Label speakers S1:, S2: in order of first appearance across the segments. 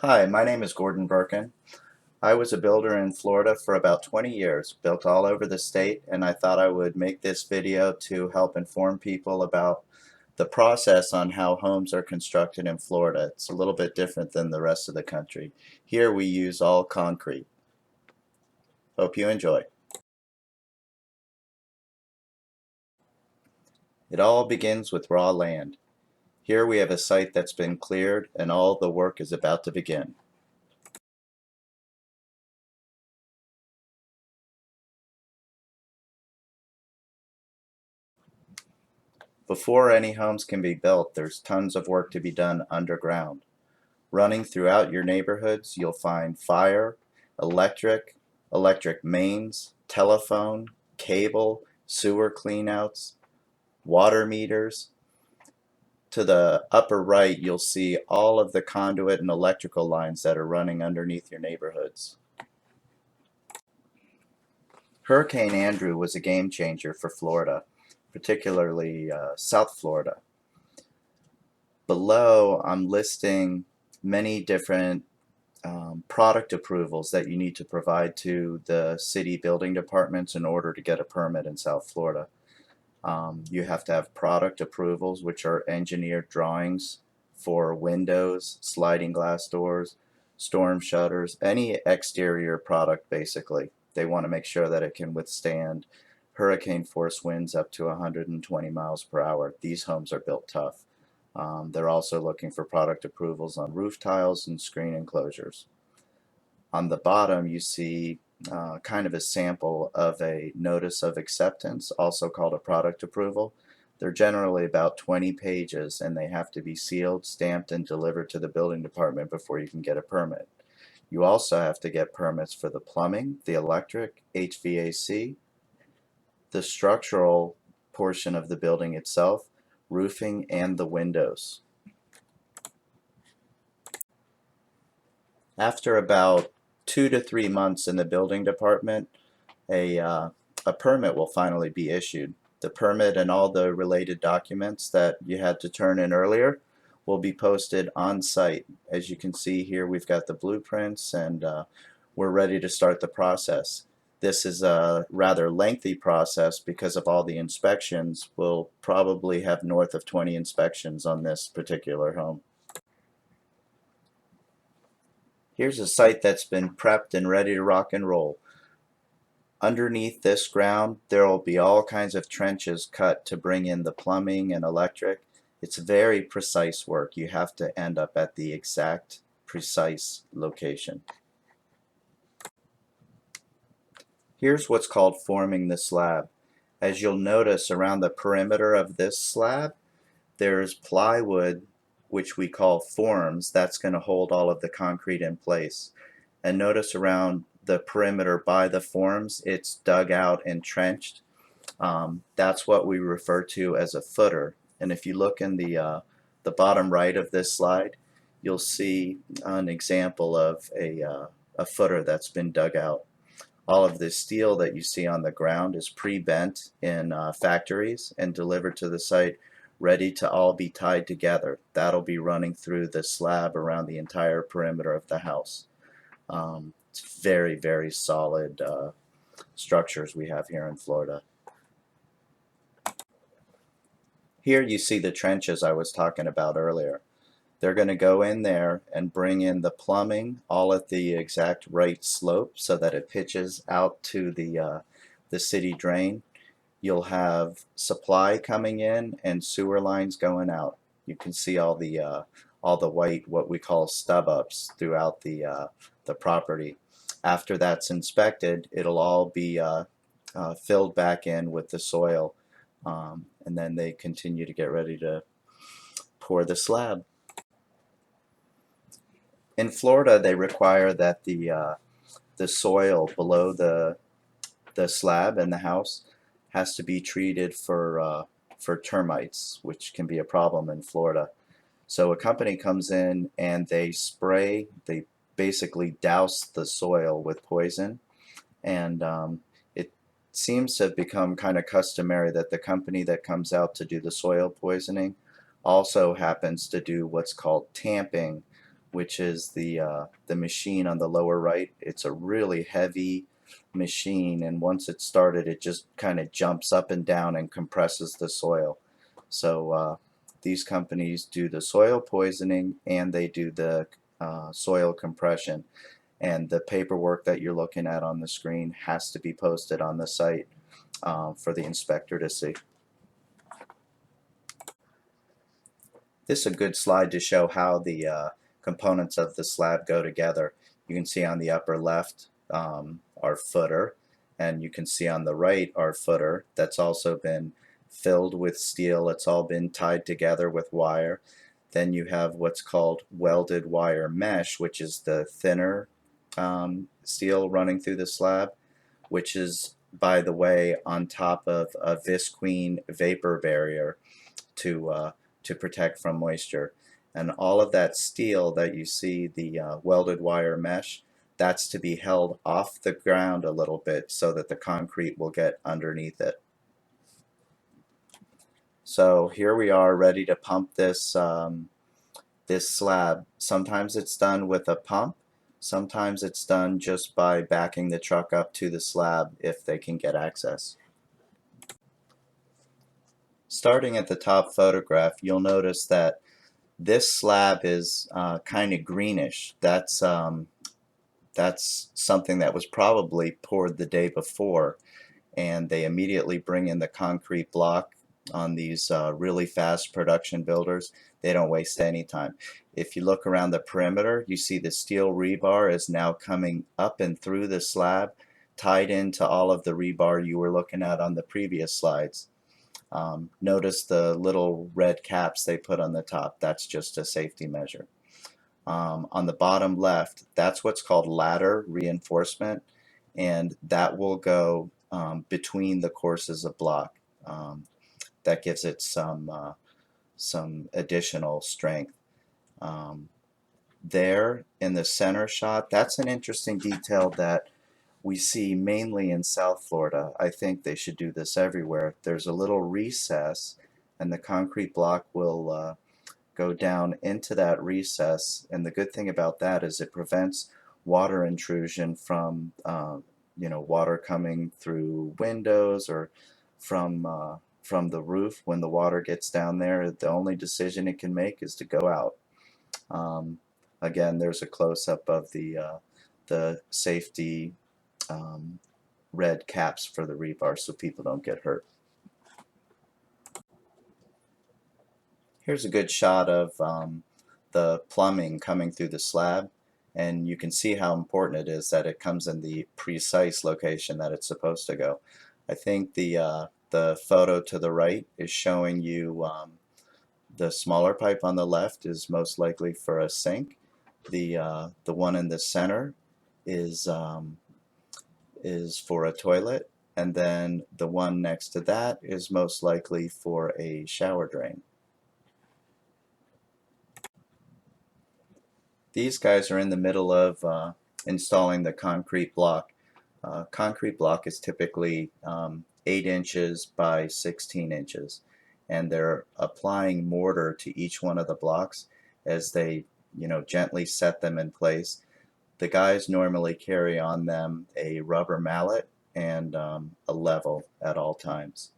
S1: Hi, my name is Gordon Berken. I was a builder in Florida for about 20 years, built all over the state, and I thought I would make this video to help inform people about the process on how homes are constructed in Florida. It's a little bit different than the rest of the country. Here we use all concrete. Hope you enjoy. It all begins with raw land. Here we have a site that's been cleared and all the work is about to begin. Before any homes can be built, there's tons of work to be done underground. Running throughout your neighborhoods, you'll find fire, electric, electric mains, telephone, cable, sewer cleanouts, water meters. To the upper right, you'll see all of the conduit and electrical lines that are running underneath your neighborhoods. Hurricane Andrew was a game changer for Florida, particularly South Florida. Below, I'm listing many different product approvals that you need to provide to the city building departments in order to get a permit in South Florida. You have to have product approvals, which are engineered drawings for windows, sliding glass doors, storm shutters, any exterior product basically. They want to make sure that it can withstand hurricane force winds up to 120 miles per hour. These homes are built tough. They're also looking for product approvals on roof tiles and screen enclosures. On the bottom you see kind of a sample of a notice of acceptance, also called a product approval. They're generally about 20 pages and they have to be sealed, stamped, and delivered to the building department before you can get a permit. You also have to get permits for the plumbing, the electric, HVAC, the structural portion of the building itself, roofing, and the windows. After about 2 to 3 months in the building department, a permit will finally be issued. The permit and all the related documents that you had to turn in earlier will be posted on site. As you can see here, we've got the blueprints and we're ready to start the process. This is a rather lengthy process because of all the inspections. We'll probably have north of 20 inspections on this particular home. Here's a site that's been prepped and ready to rock and roll. Underneath this ground, there will be all kinds of trenches cut to bring in the plumbing and electric. It's very precise work. You have to end up at the exact precise location. Here's what's called forming the slab. As you'll notice, around the perimeter of this slab, there's plywood, which we call forms, that's going to hold all of the concrete in place. And notice around the perimeter by the forms, it's dug out and trenched. That's what we refer to as a footer. And if you look in the bottom right of this slide, you'll see an example of a footer that's been dug out. All of the steel that you see on the ground is pre-bent in factories and delivered to the site, ready to all be tied together. That'll be running through the slab around the entire perimeter of the house. It's very, very solid structures we have here in Florida. Here you see the trenches I was talking about earlier. They're going to go in there and bring in the plumbing all at the exact right slope so that it pitches out to the city drain. You'll have supply coming in and sewer lines going out. You can see all the white, what we call stub ups throughout the property. After that's inspected, it'll all be filled back in with the soil, and then they continue to get ready to pour the slab. In Florida, they require that the soil below the slab in the house has to be treated for termites, which can be a problem in Florida. So a company comes in and they spray, they basically douse the soil with poison, and it seems to have become kind of customary that the company that comes out to do the soil poisoning also happens to do what's called tamping which is the machine on the lower right. It's a really heavy machine, and once it's started, it just kind of jumps up and down and compresses the soil. So these companies do the soil poisoning and they do the soil compression. And the paperwork that you're looking at on the screen has to be posted on the site for the inspector to see. This is a good slide to show how the components of the slab go together. You can see on the upper left our footer, and you can see on the right our footer that's also been filled with steel. It's all been tied together with wire. Then you have what's called welded wire mesh, which is the thinner steel running through the slab, which is, by the way, on top of a visqueen vapor barrier to protect from moisture. And all of that steel that you see, the welded wire mesh, that's to be held off the ground a little bit so that the concrete will get underneath it. So here we are ready to pump this this slab. Sometimes it's done with a pump, sometimes it's done just by backing the truck up to the slab if they can get access. Starting at the top photograph, you'll notice that this slab is kind of greenish. That's something that was probably poured the day before, and they immediately bring in the concrete block on these really fast production builders. They don't waste any time. If you look around the perimeter, you see the steel rebar is now coming up and through the slab, tied into all of the rebar you were looking at on the previous slides. Notice the little red caps they put on the top. That's just a safety measure. On the bottom left, that's what's called ladder reinforcement, and that will go between the courses of block. That gives it some additional strength. There in the center shot, that's an interesting detail that we see mainly in South Florida. I think they should do this everywhere. There's a little recess, and the concrete block will go down into that recess, and the good thing about that is it prevents water intrusion from water coming through windows or from the roof. When the water gets down there, the only decision it can make is to go out. Again, there's a close-up of the safety red caps for the rebar so people don't get hurt. Here's a good shot of the plumbing coming through the slab, and you can see how important it is that it comes in the precise location that it's supposed to go. I think the photo to the right is showing you the smaller pipe on the left is most likely for a sink. The one in the center is for a toilet, and then the one next to that is most likely for a shower drain. These guys are in the middle of installing the concrete block. Concrete block is typically 8 inches by 16 inches, and they're applying mortar to each one of the blocks as they gently set them in place. The guys normally carry on them a rubber mallet and a level at all times.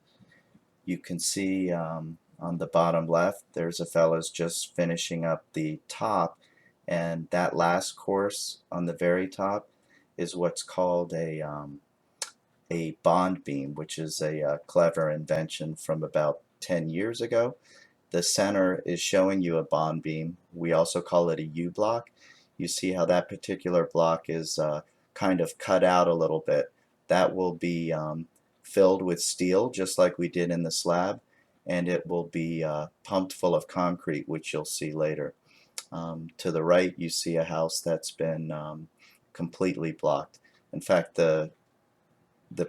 S1: You can see on the bottom left there's a fella's just finishing up the top, and that last course on the very top is what's called a bond beam, which is a clever invention from about 10 years ago. The center is showing you a bond beam. We also call it a U-block. You see how that particular block is kind of cut out a little bit. That will be filled with steel just like we did in the slab, and it will be pumped full of concrete, which you'll see later. To the right you see a house that's been completely blocked. In fact, the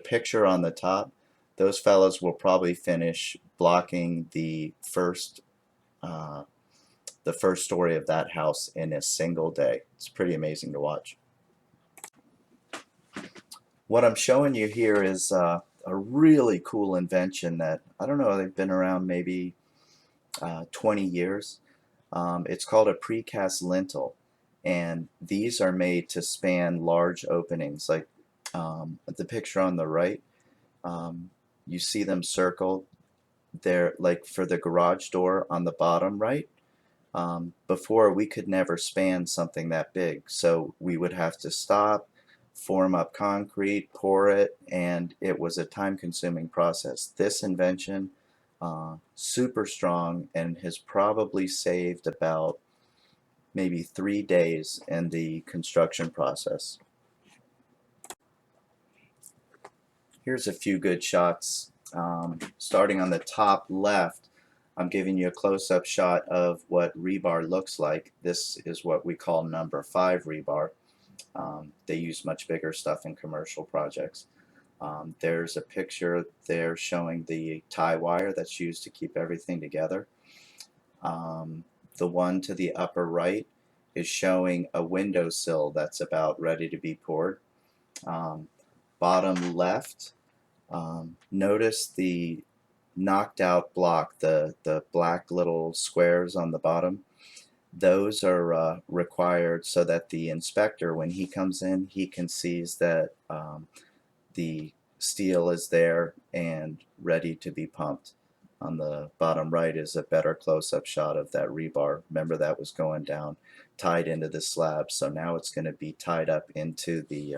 S1: picture on the top, those fellows will probably finish blocking the first story of that house in a single day. It's pretty amazing to watch. What I'm showing you here is a really cool invention that, I don't know, they've been around maybe 20 years. It's called a precast lintel, and these are made to span large openings. Like the picture on the right, you see them circled. They're like for the garage door on the bottom right. Before, we could never span something that big, so we would have to stop, form up concrete, pour it, and it was a time-consuming process. This invention, super strong, and has probably saved about maybe 3 days in the construction process. Here's a few good shots. Starting on the top left, I'm giving you a close-up shot of what rebar looks like. This is what we call number 5 rebar. They use much bigger stuff in commercial projects. There's a picture there showing the tie wire that's used to keep everything together. The one to the upper right is showing a windowsill that's about ready to be poured. Bottom left, notice the knocked out block, the black little squares on the bottom. Those are required so that the inspector, when he comes in, he can see that the steel is there and ready to be pumped. On the bottom right is a better close-up shot of that rebar. Remember, that was going down, tied into the slab, so now it's going to be tied up into the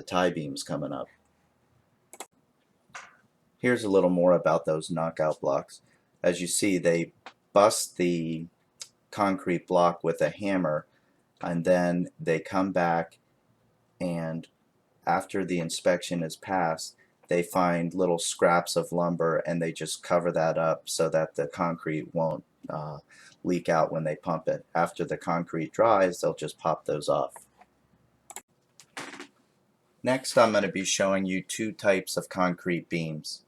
S1: tie beams coming up. Here's a little more about those knockout blocks. As you see, they bust the concrete block with a hammer, and then they come back, and after the inspection is passed, they find little scraps of lumber and they just cover that up so that the concrete won't leak out when they pump it. After the concrete dries, they'll just pop those off. Next, I'm going to be showing you 2 types of concrete beams.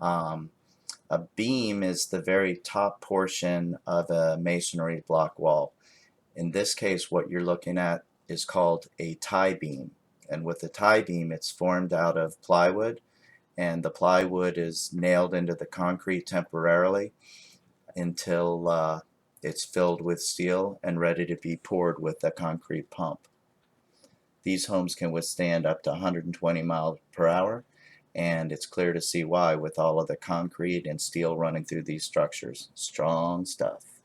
S1: A beam is the very top portion of a masonry block wall. In this case, what you're looking at is called a tie beam. And with a tie beam, it's formed out of plywood, and the plywood is nailed into the concrete temporarily until it's filled with steel and ready to be poured with a concrete pump. These homes can withstand up to 120 miles per hour, and it's clear to see why with all of the concrete and steel running through these structures. Strong stuff.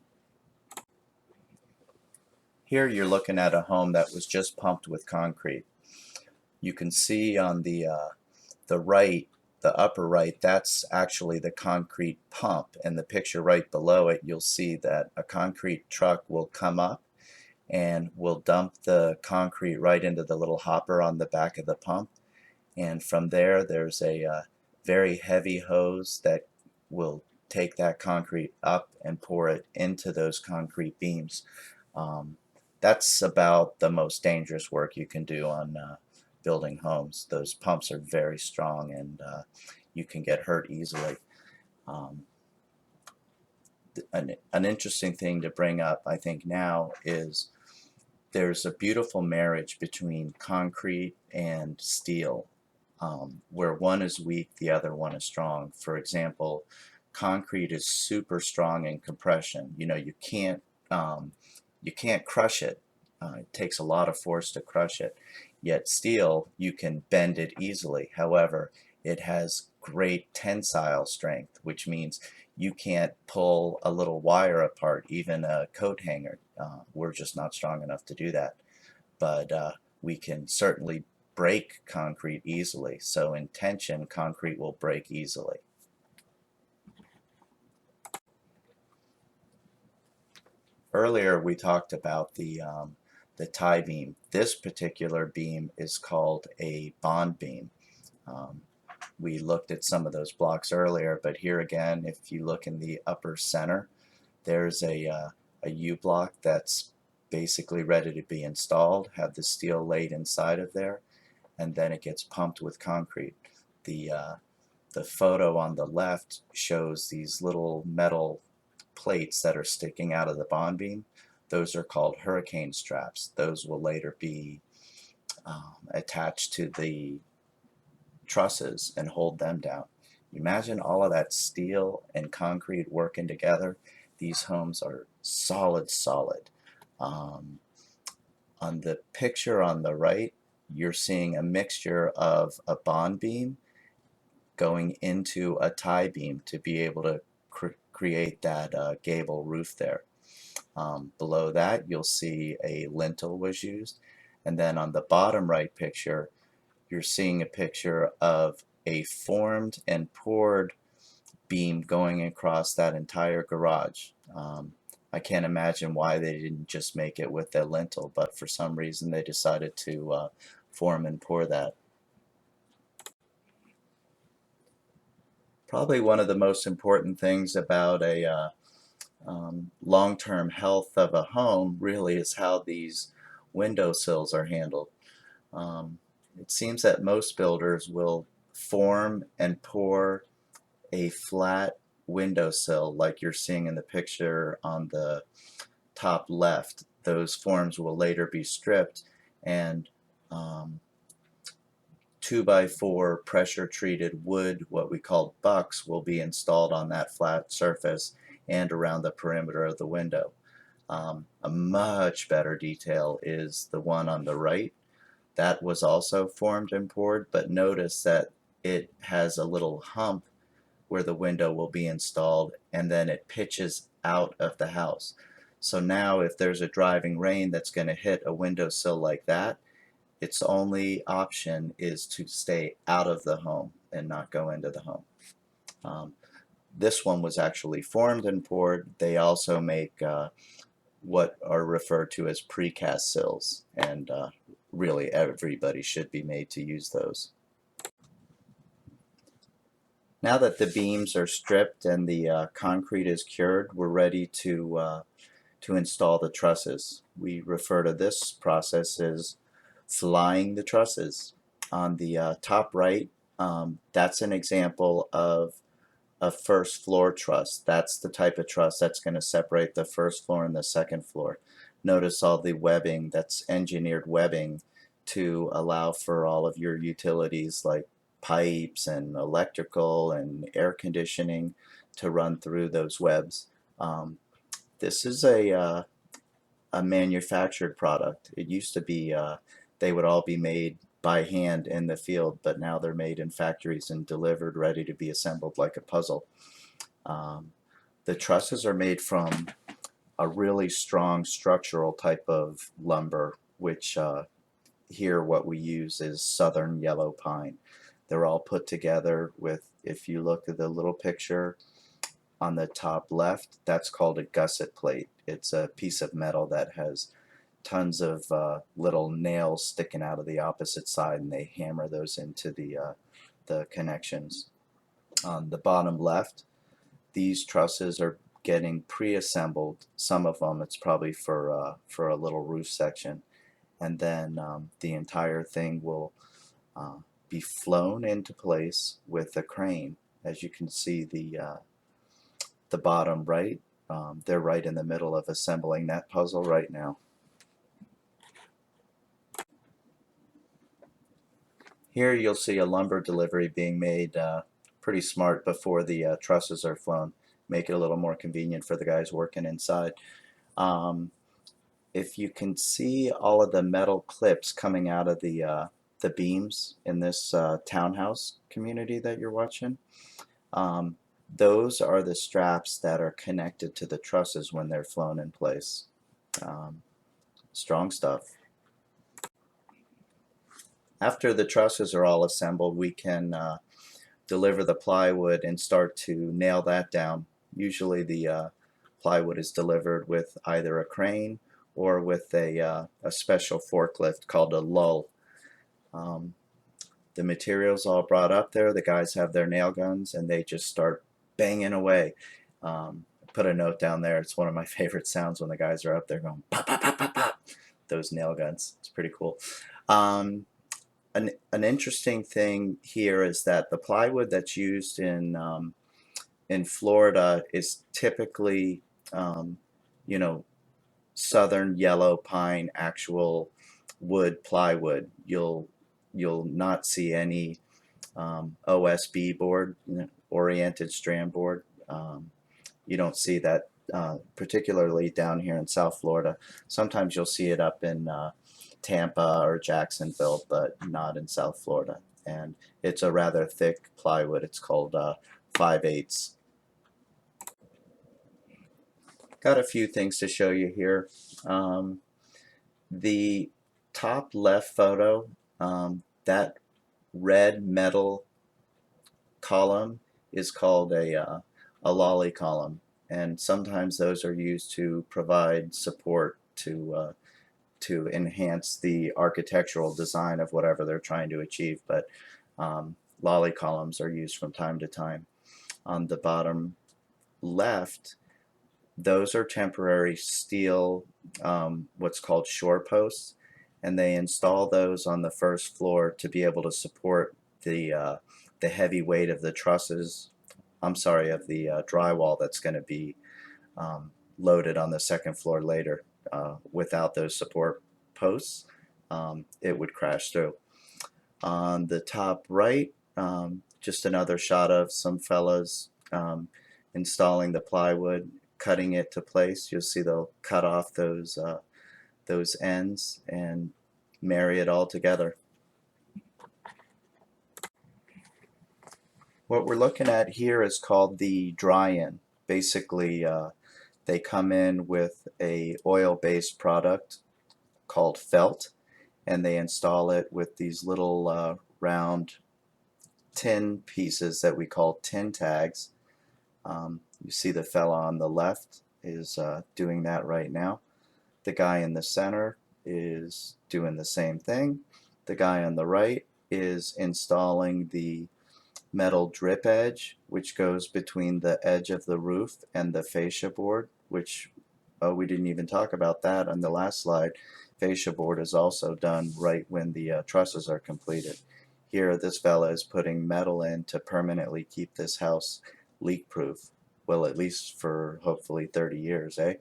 S1: Here you're looking at a home that was just pumped with concrete. You can see on the right, the upper right, that's actually the concrete pump, and the picture right below it, you'll see that a concrete truck will come up and will dump the concrete right into the little hopper on the back of the pump, and from there there's a very heavy hose that will take that concrete up and pour it into those concrete beams. That's about the most dangerous work you can do on building homes. Those pumps are very strong, and you can get hurt easily. An interesting thing to bring up, I think, now is there's a beautiful marriage between concrete and steel, where one is weak, the other one is strong. For example, concrete is super strong in compression. You know, you can't crush it. It takes a lot of force to crush it. Yet steel, you can bend it easily. However, it has great tensile strength, which means you can't pull a little wire apart, even a coat hanger. We're just not strong enough to do that. But we can certainly break concrete easily. So in tension, concrete will break easily. Earlier we talked about the tie beam. This particular beam is called a bond beam. We looked at some of those blocks earlier, but here again, if you look in the upper center, there's a U-block that's basically ready to be installed, have the steel laid inside of there, and then it gets pumped with concrete. The photo on the left shows these little metal plates that are sticking out of the bond beam. Those are called hurricane straps. Those will later be attached to the trusses and hold them down. Imagine all of that steel and concrete working together. These homes are solid. On the picture on the right, you're seeing a mixture of a bond beam going into a tie beam to be able to create that gable roof there. Below that, you'll see a lintel was used. And then on the bottom right picture, you're seeing a picture of a formed and poured beam going across that entire garage. I can't imagine why they didn't just make it with the lintel, but for some reason they decided to form and pour that. Probably one of the most important things about a long-term health of a home really is how these windowsills are handled. It seems that most builders will form and pour a flat windowsill like you're seeing in the picture on the top left. Those forms will later be stripped and 2x4 pressure treated wood, what we call bucks, will be installed on that flat surface and around the perimeter of the window. A much better detail is the one on the right. That was also formed and poured, but notice that it has a little hump where the window will be installed, and then it pitches out of the house. So now if there's a driving rain that's going to hit a windowsill like that, its only option is to stay out of the home and not go into the home. This one was actually formed and poured. They also make what are referred to as precast sills, and really everybody should be made to use those. Now that the beams are stripped and the concrete is cured, we're ready to install the trusses. We refer to this process as flying the trusses. On the top right, that's an example of a first floor truss. That's the type of truss that's going to separate the first floor and the second floor. Notice all the webbing, that's engineered webbing to allow for all of your utilities like pipes and electrical and air conditioning to run through those webs. This is a manufactured product. It used to be they would all be made by hand in the field, but now they're made in factories and delivered ready to be assembled like a puzzle. The trusses are made from a really strong structural type of lumber, which here what we use is southern yellow pine. They're all put together with, if you look at the little picture on the top left, that's called a gusset plate. It's a piece of metal that has tons of little nails sticking out of the opposite side, and they hammer those into the connections. On the bottom left, these trusses are getting pre-assembled. Some of them, it's probably for a little roof section, and then the entire thing will be flown into place with a crane. As you can see, the bottom right, they're right in the middle of assembling that puzzle right now. Here you'll see a lumber delivery being made pretty smart before the trusses are flown. Make it a little more convenient for the guys working inside. If you can see all of the metal clips coming out of the beams in this townhouse community that you're watching, those are the straps that are connected to the trusses when they're flown in place. Strong stuff. After the trusses are all assembled, we can deliver the plywood and start to nail that down. Usually the plywood is delivered with either a crane or with a special forklift called a lull. The material's all brought up there, the guys have their nail guns, and they just start banging away. Put a note down there, it's one of my favorite sounds when the guys are up there going pop, pop, pop, pop, pop. Those nail guns, it's pretty cool. An interesting thing here is that the plywood that's used in Florida is typically, you know, southern yellow pine actual wood plywood. You'll not see any OSB board, you know, oriented strand board. You don't see that particularly down here in South Florida. Sometimes you'll see it up in Tampa or Jacksonville, but not in South Florida. And it's a rather thick plywood. It's called 5/8. Got a few things to show you here. The top left photo, that red metal column is called a lolly column, and sometimes those are used to provide support to enhance the architectural design of whatever they're trying to achieve. But lolly columns are used from time to time. On the bottom left, those are temporary steel, what's called shore posts, and they install those on the first floor to be able to support the heavy weight of the trusses, I'm sorry, of the drywall that's going to be loaded on the second floor later. Without those support posts, it would crash through. On the top right, just another shot of some fellas installing the plywood, cutting it to place. You'll see they'll cut off those ends and marry it all together. What we're looking at here is called the dry-in. Basically, they come in with a oil-based product called felt, and they install it with these little round tin pieces that we call tin tags. You see the fella on the left is doing that right now. The guy in the center is doing the same thing. The guy on the right is installing the metal drip edge, which goes between the edge of the roof and the fascia board, which we didn't even talk about that on the last slide. Fascia board is also done right when the trusses are completed. Here, this fella is putting metal in to permanently keep this house leak proof. Well, at least for hopefully 30 years, eh?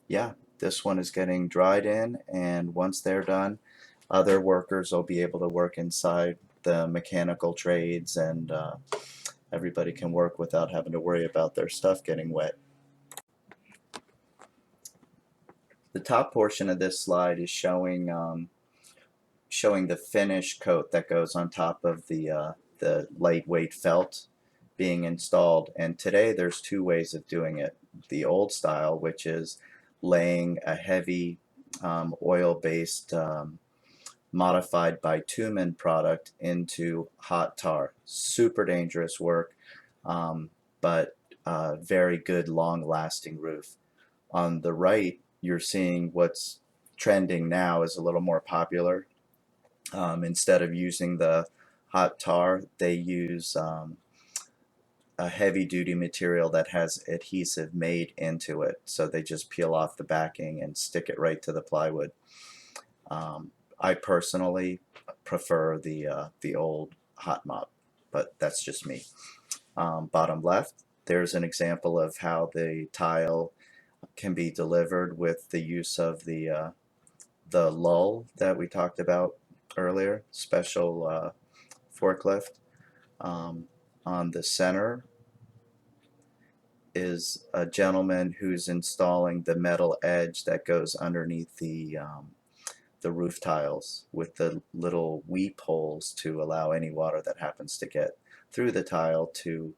S1: Yeah, this one is getting dried in, and once they're done, other workers will be able to work inside the mechanical trades, and everybody can work without having to worry about their stuff getting wet. The top portion of this slide is showing the finish coat that goes on top of the lightweight felt being installed. And today there's two ways of doing it. The old style, which is laying a heavy oil-based modified bitumen product into hot tar. Super dangerous work, but very good long-lasting roof. On the right, you're seeing what's trending now is a little more popular. Instead of using the hot tar, they use a heavy-duty material that has adhesive made into it. So they just peel off the backing and stick it right to the plywood. I personally prefer the old hot mop, but that's just me. Bottom left, there's an example of how the tile can be delivered with the use of the lull that we talked about earlier, special forklift. On the center is a gentleman who's installing the metal edge that goes underneath the roof tiles with the little weep holes to allow any water that happens to get through the tile to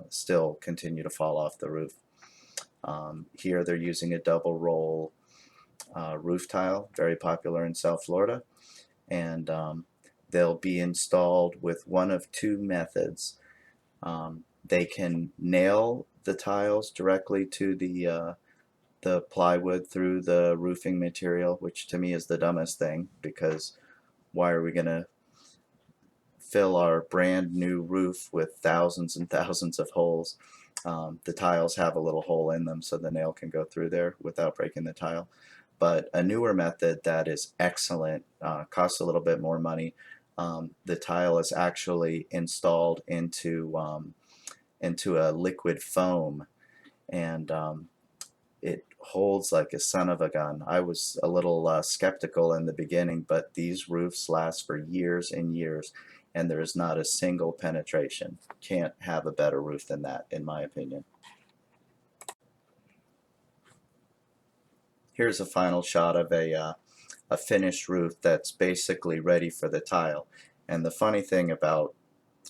S1: still continue to fall off the roof. Here they're using a double roll roof tile, very popular in South Florida, and they'll be installed with one of two methods. They can nail the tiles directly to the plywood through the roofing material, which to me is the dumbest thing, because why are we going to fill our brand new roof with thousands and thousands of holes? The tiles have a little hole in them so the nail can go through there without breaking the tile. But a newer method that is excellent, costs a little bit more money. The tile is actually installed into a liquid foam, and it holds like a son of a gun. I was a little skeptical in the beginning, but these roofs last for years and years, and there is not a single penetration. Can't have a better roof than that, in my opinion. Here's a final shot of a finished roof that's basically ready for the tile. And the funny thing about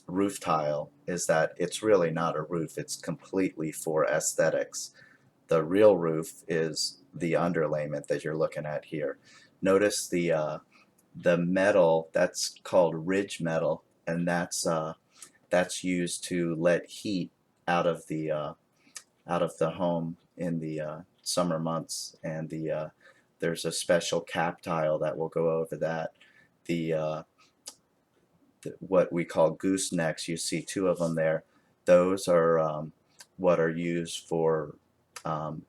S1: roof tile is that it's really not a roof, it's completely for aesthetics. The real roof is the underlayment that you're looking at here. Notice the metal that's called ridge metal, and that's used to let heat out of the home in the summer months, and there's a special cap tile that will go over that. The what we call goosenecks, you see two of them there. Those are what are used for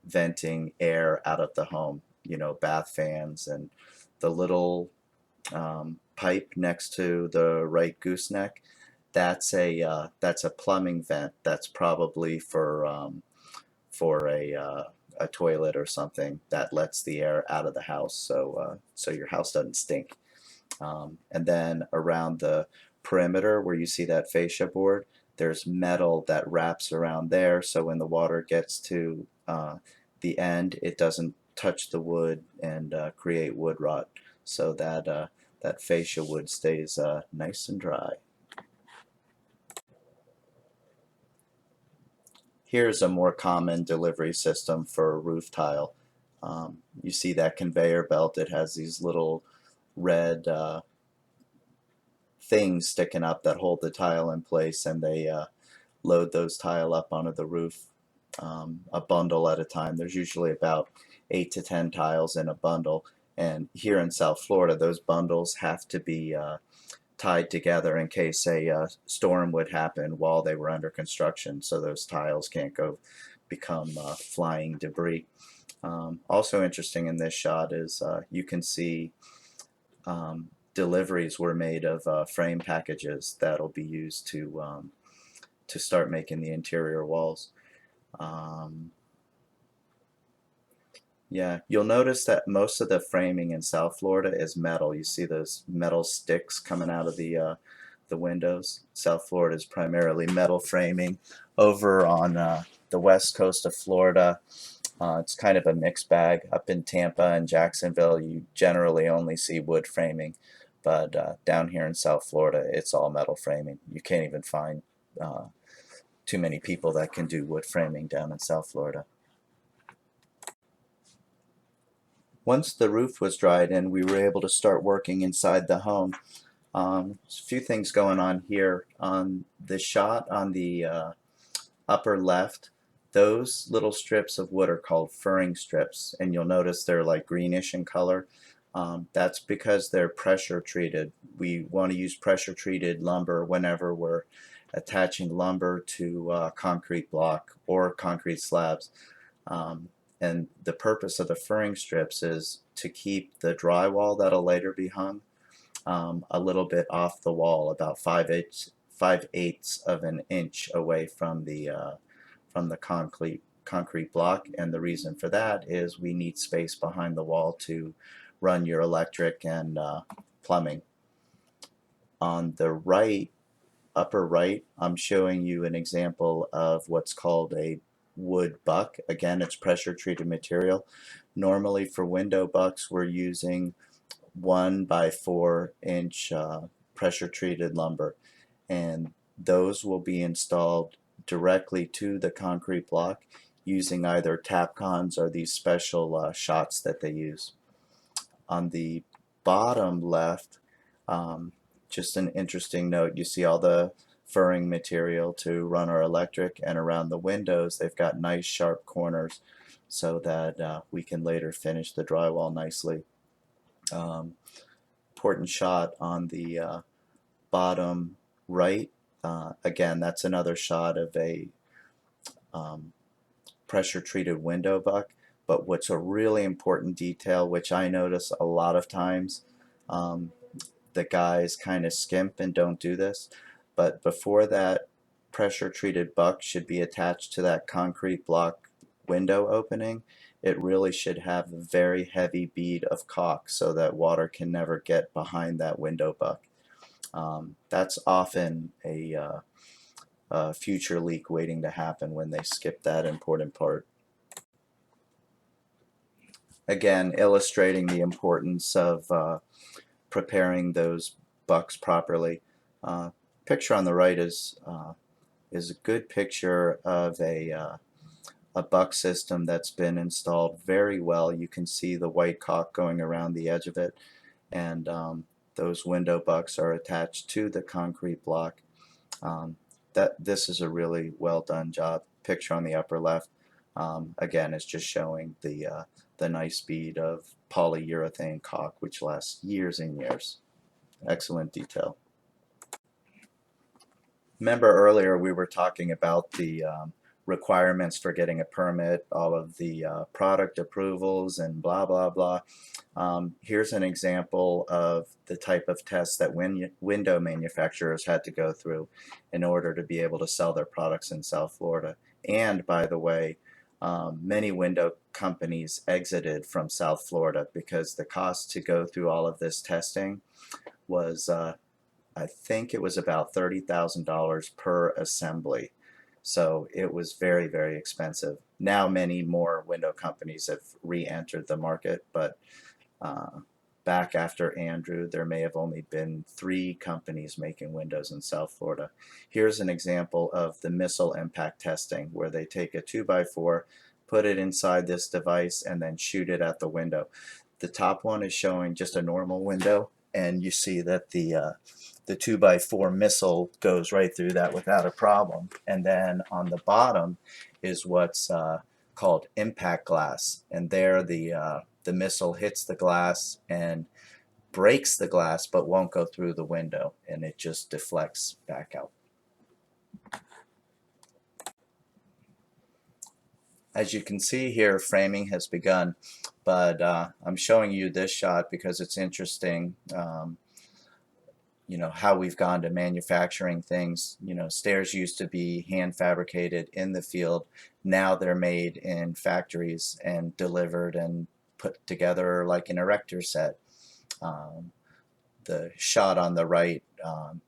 S1: venting air out of the home. You know, bath fans, and the little pipe next to the right gooseneck. That's a plumbing vent. That's probably for a toilet or something that lets the air out of the house, so your house doesn't stink. And then around the perimeter where you see that fascia board, there's metal that wraps around there, so when the water gets to the end, it doesn't touch the wood and create wood rot, so that fascia wood stays nice and dry. Here's a more common delivery system for roof tile. You see that conveyor belt. It has these little red things sticking up that hold the tile in place, and they load those tile up onto the roof, a bundle at a time. There's usually about 8 to 10 tiles in a bundle, and here in South Florida those bundles have to be tied together in case a storm would happen while they were under construction, so those tiles can't go become flying debris. Also interesting in this shot is you can see deliveries were made of frame packages that'll be used to start making the interior walls. Yeah, you'll notice that most of the framing in South Florida is metal. You see those metal sticks coming out of the windows. South Florida is primarily metal framing. Over on the west coast of Florida, it's kind of a mixed bag. Up in Tampa and Jacksonville, you generally only see wood framing, but down here in South Florida, it's all metal framing. You can't even find too many people that can do wood framing down in South Florida. Once the roof was dried and we were able to start working inside the home, there's a few things going on here. On the shot on the upper left, those little strips of wood are called furring strips, and you'll notice they're like greenish in color. That's because they're pressure treated. We want to use pressure treated lumber whenever we're attaching lumber to concrete block or concrete slabs. And the purpose of the furring strips is to keep the drywall that'll later be hung a little bit off the wall, about 5/8 of an inch away from the concrete block. And the reason for that is we need space behind the wall to run your electric and plumbing. On the right, upper right, I'm showing you an example of what's called a wood buck. Again, it's pressure treated material. Normally for window bucks we're using 1 by 4 inch pressure treated lumber, and those will be installed directly to the concrete block using either Tapcons or these special shots that they use. On the bottom left, just an interesting note, you see all the furring material to run our electric, and around the windows they've got nice sharp corners so that we can later finish the drywall nicely. Important shot on the bottom right. Again, that's another shot of a pressure treated window buck, but what's a really important detail, which I notice a lot of times, the guys kind of skimp and don't do this, but before that pressure treated buck should be attached to that concrete block window opening, it really should have a very heavy bead of caulk so that water can never get behind that window buck. That's often a future leak waiting to happen when they skip that important part. Again, illustrating the importance of preparing those bucks properly. Picture on the right is a good picture of a buck system that's been installed very well. You can see the white caulk going around the edge of it, and those window bucks are attached to the concrete block. This is a really well done job. Picture on the upper left, again, is just showing the nice bead of polyurethane caulk, which lasts years and years. Excellent detail. Remember earlier we were talking about the requirements for getting a permit, all of the product approvals and blah blah blah. Here's an example of the type of tests that window manufacturers had to go through in order to be able to sell their products in South Florida. And by the way, many window companies exited from South Florida because the cost to go through all of this testing was I think it was about $30,000 per assembly. So it was very, very expensive. Now many more window companies have re-entered the market, but back after Andrew, there may have only been 3 companies making windows in South Florida. Here's an example of the missile impact testing, where they take a 2x4, put it inside this device, and then shoot it at the window. The top one is showing just a normal window, and you see that the 2x4 missile goes right through that without a problem. And then on the bottom is what's called impact glass, and there the missile hits the glass and breaks the glass but won't go through the window, and it just deflects back out. As you can see here, framing has begun, but I'm showing you this shot because it's interesting. You know, how we've gone to manufacturing things. You know, stairs used to be hand fabricated in the field. Now they're made in factories and delivered and put together like an erector set. The shot on the right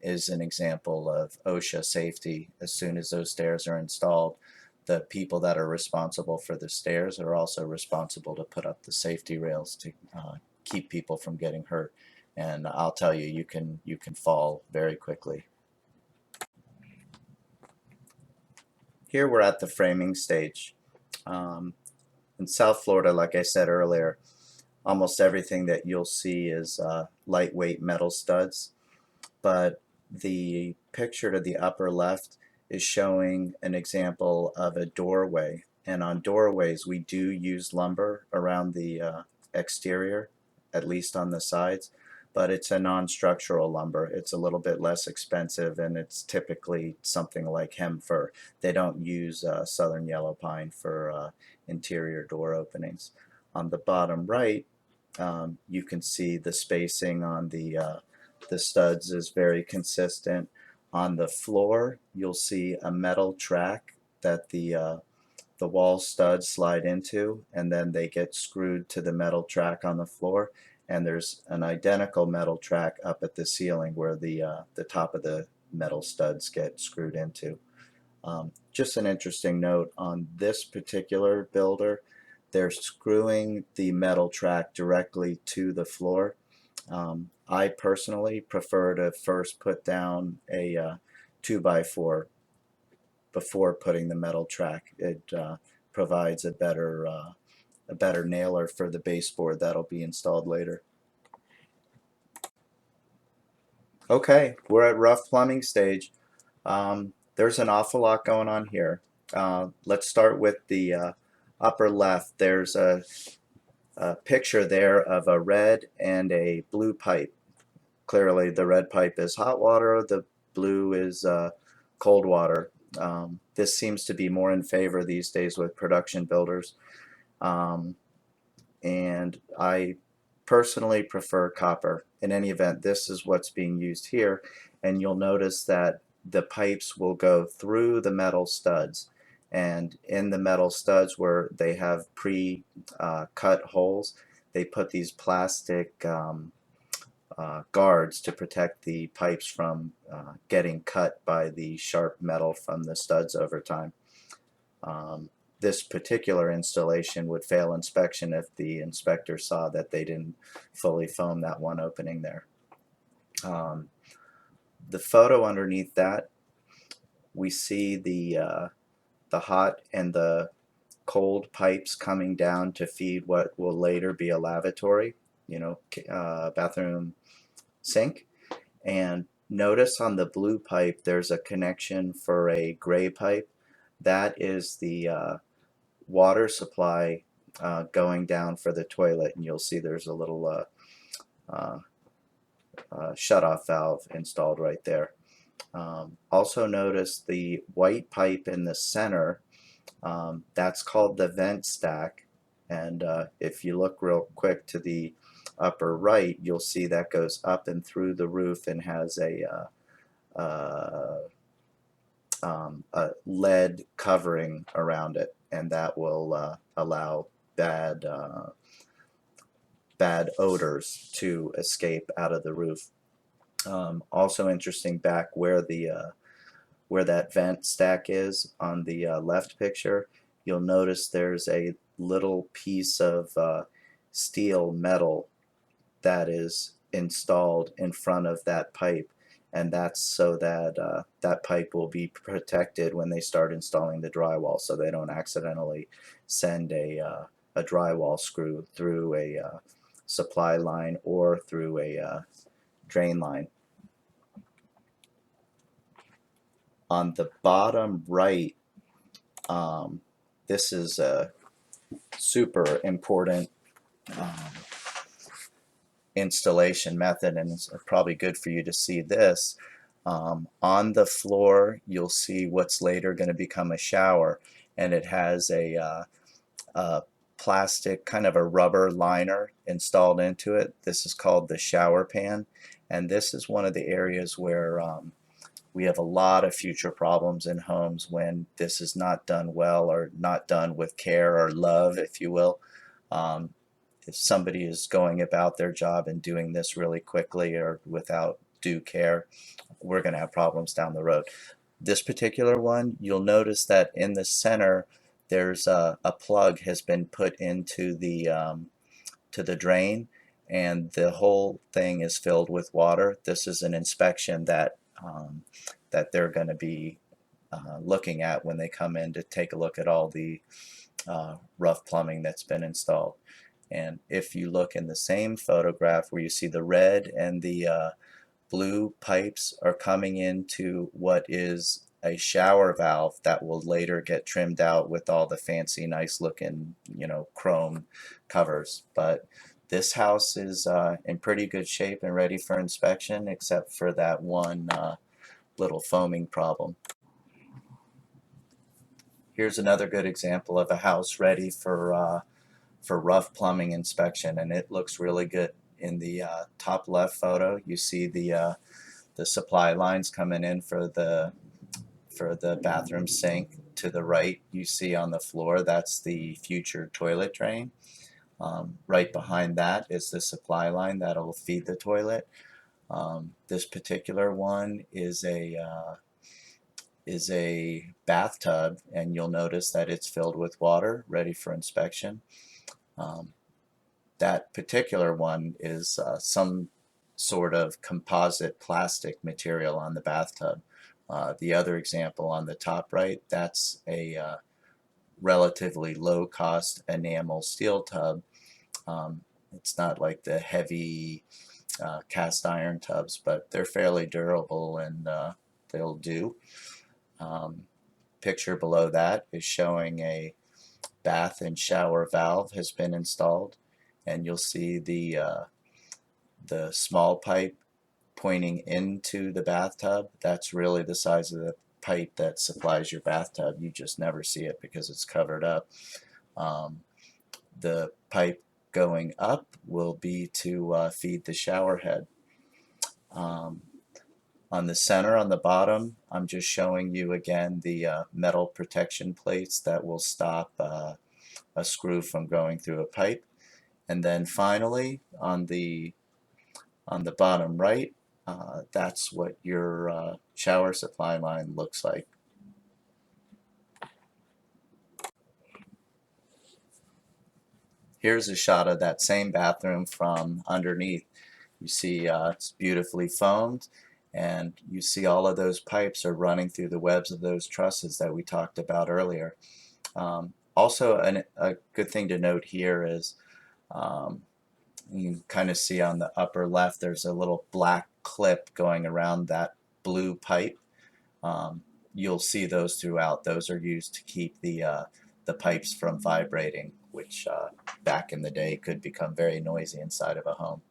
S1: is an example of OSHA safety. As soon as those stairs are installed, the people that are responsible for the stairs are also responsible to put up the safety rails to keep people from getting hurt. And I'll tell you, you can fall very quickly. Here we're at the framing stage. In South Florida, like I said earlier, almost everything that you'll see is lightweight metal studs, but the picture to the upper left is showing an example of a doorway, and on doorways we do use lumber around the exterior, at least on the sides, but it's a non-structural lumber. It's a little bit less expensive, and it's typically something like hem fir. They don't use southern yellow pine for interior door openings. On the bottom right, you can see the spacing on the studs is very consistent. On the floor, you'll see a metal track that the wall studs slide into, and then they get screwed to the metal track on the floor. And there's an identical metal track up at the ceiling where the top of the metal studs get screwed into. Just an interesting note on this particular builder, they're screwing the metal track directly to the floor. I personally prefer to first put down a 2x4 before putting the metal track. It provides a better nailer for the baseboard that'll be installed later. Okay, we're at rough plumbing stage. There's an awful lot going on here. Let's start with the upper left. There's a picture there of a red and a blue pipe. Clearly the red pipe is hot water, the blue is cold water. This seems to be more in favor these days with production builders. And I personally prefer copper. In any event, this is what's being used here, and you'll notice that the pipes will go through the metal studs, and in the metal studs where they have pre-cut holes, they put these plastic guards to protect the pipes from getting cut by the sharp metal from the studs over time. this particular installation would fail inspection if the inspector saw that they didn't fully foam that one opening there. The photo underneath that, we see the hot and the cold pipes coming down to feed what will later be a lavatory, bathroom sink. And notice on the blue pipe there's a connection for a gray pipe. That is the water supply going down for the toilet, and you'll see there's a little shut-off valve installed right there. Also notice the white pipe in the center, that's called the vent stack, and if you look real quick to the upper right, you'll see that goes up and through the roof and has a lead covering around it, and that will allow bad odors to escape out of the roof. Also interesting, back where that vent stack is on the left picture, you'll notice there's a little piece of steel metal that is installed in front of that pipe, and that's so that that pipe will be protected when they start installing the drywall, so they don't accidentally send a drywall screw through a supply line or through a drain line. On the bottom right, this is a super important installation method, and it's probably good for you to see this. On the floor, you'll see what's later going to become a shower, and it has a plastic, kind of a rubber liner installed into it. This is called the shower pan, and this is one of the areas where we have a lot of future problems in homes when this is not done well, or not done with care or love, if you will. If somebody is going about their job and doing this really quickly or without due care, we're going to have problems down the road. This particular one, you'll notice that in the center there's a plug has been put into the to the drain, and the whole thing is filled with water. This is an inspection that that they're going to be looking at when they come in to take a look at all the rough plumbing that's been installed. And if you look in the same photograph where you see the red and the blue pipes are coming into what is a shower valve that will later get trimmed out with all the fancy, nice looking, chrome covers. But this house is in pretty good shape and ready for inspection, except for that one little foaming problem. Here's another good example of a house ready for rough plumbing inspection, and it looks really good. In the top left photo, you see the supply lines coming in for the bathroom sink. To the right, you see on the floor, that's the future toilet drain. Right behind that is the supply line that'll feed the toilet. This particular one is a bathtub, and you'll notice that it's filled with water, ready for inspection. That particular one is some sort of composite plastic material on the bathtub. The other example on the top right, that's a relatively low-cost enamel steel tub. It's not like the heavy cast iron tubs, but they're fairly durable, and they'll do. Picture below that is showing a bath and shower valve has been installed, and you'll see the small pipe pointing into the bathtub. That's really the size of the pipe that supplies your bathtub. You just never see it because it's covered up. The pipe going up will be to feed the shower head. On the center, on the bottom, I'm just showing you again the metal protection plates that will stop a screw from going through a pipe. And then finally, on the bottom right, that's what your shower supply line looks like. Here's a shot of that same bathroom from underneath. You see it's beautifully foamed, and you see all of those pipes are running through the webs of those trusses that we talked about earlier. Also, a good thing to note here is you kind of see on the upper left there's a little black clip going around that blue pipe. You'll see those throughout. Those are used to keep the pipes from vibrating, which back in the day could become very noisy inside of a home.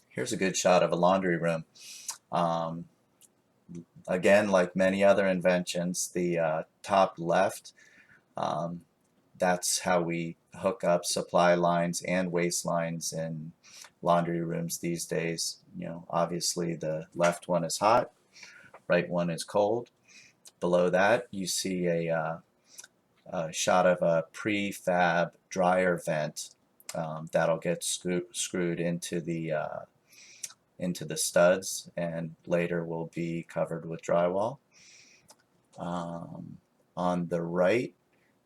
S1: Here's a good shot of a laundry room. Um, Again, like many other inventions, the top left, um, that's how we hook up supply lines and waste lines in laundry rooms these days. You know, obviously the left one is hot, right one is cold. Below that, you see a shot of a prefab dryer vent that'll get screwed into the studs and later will be covered with drywall. On the right,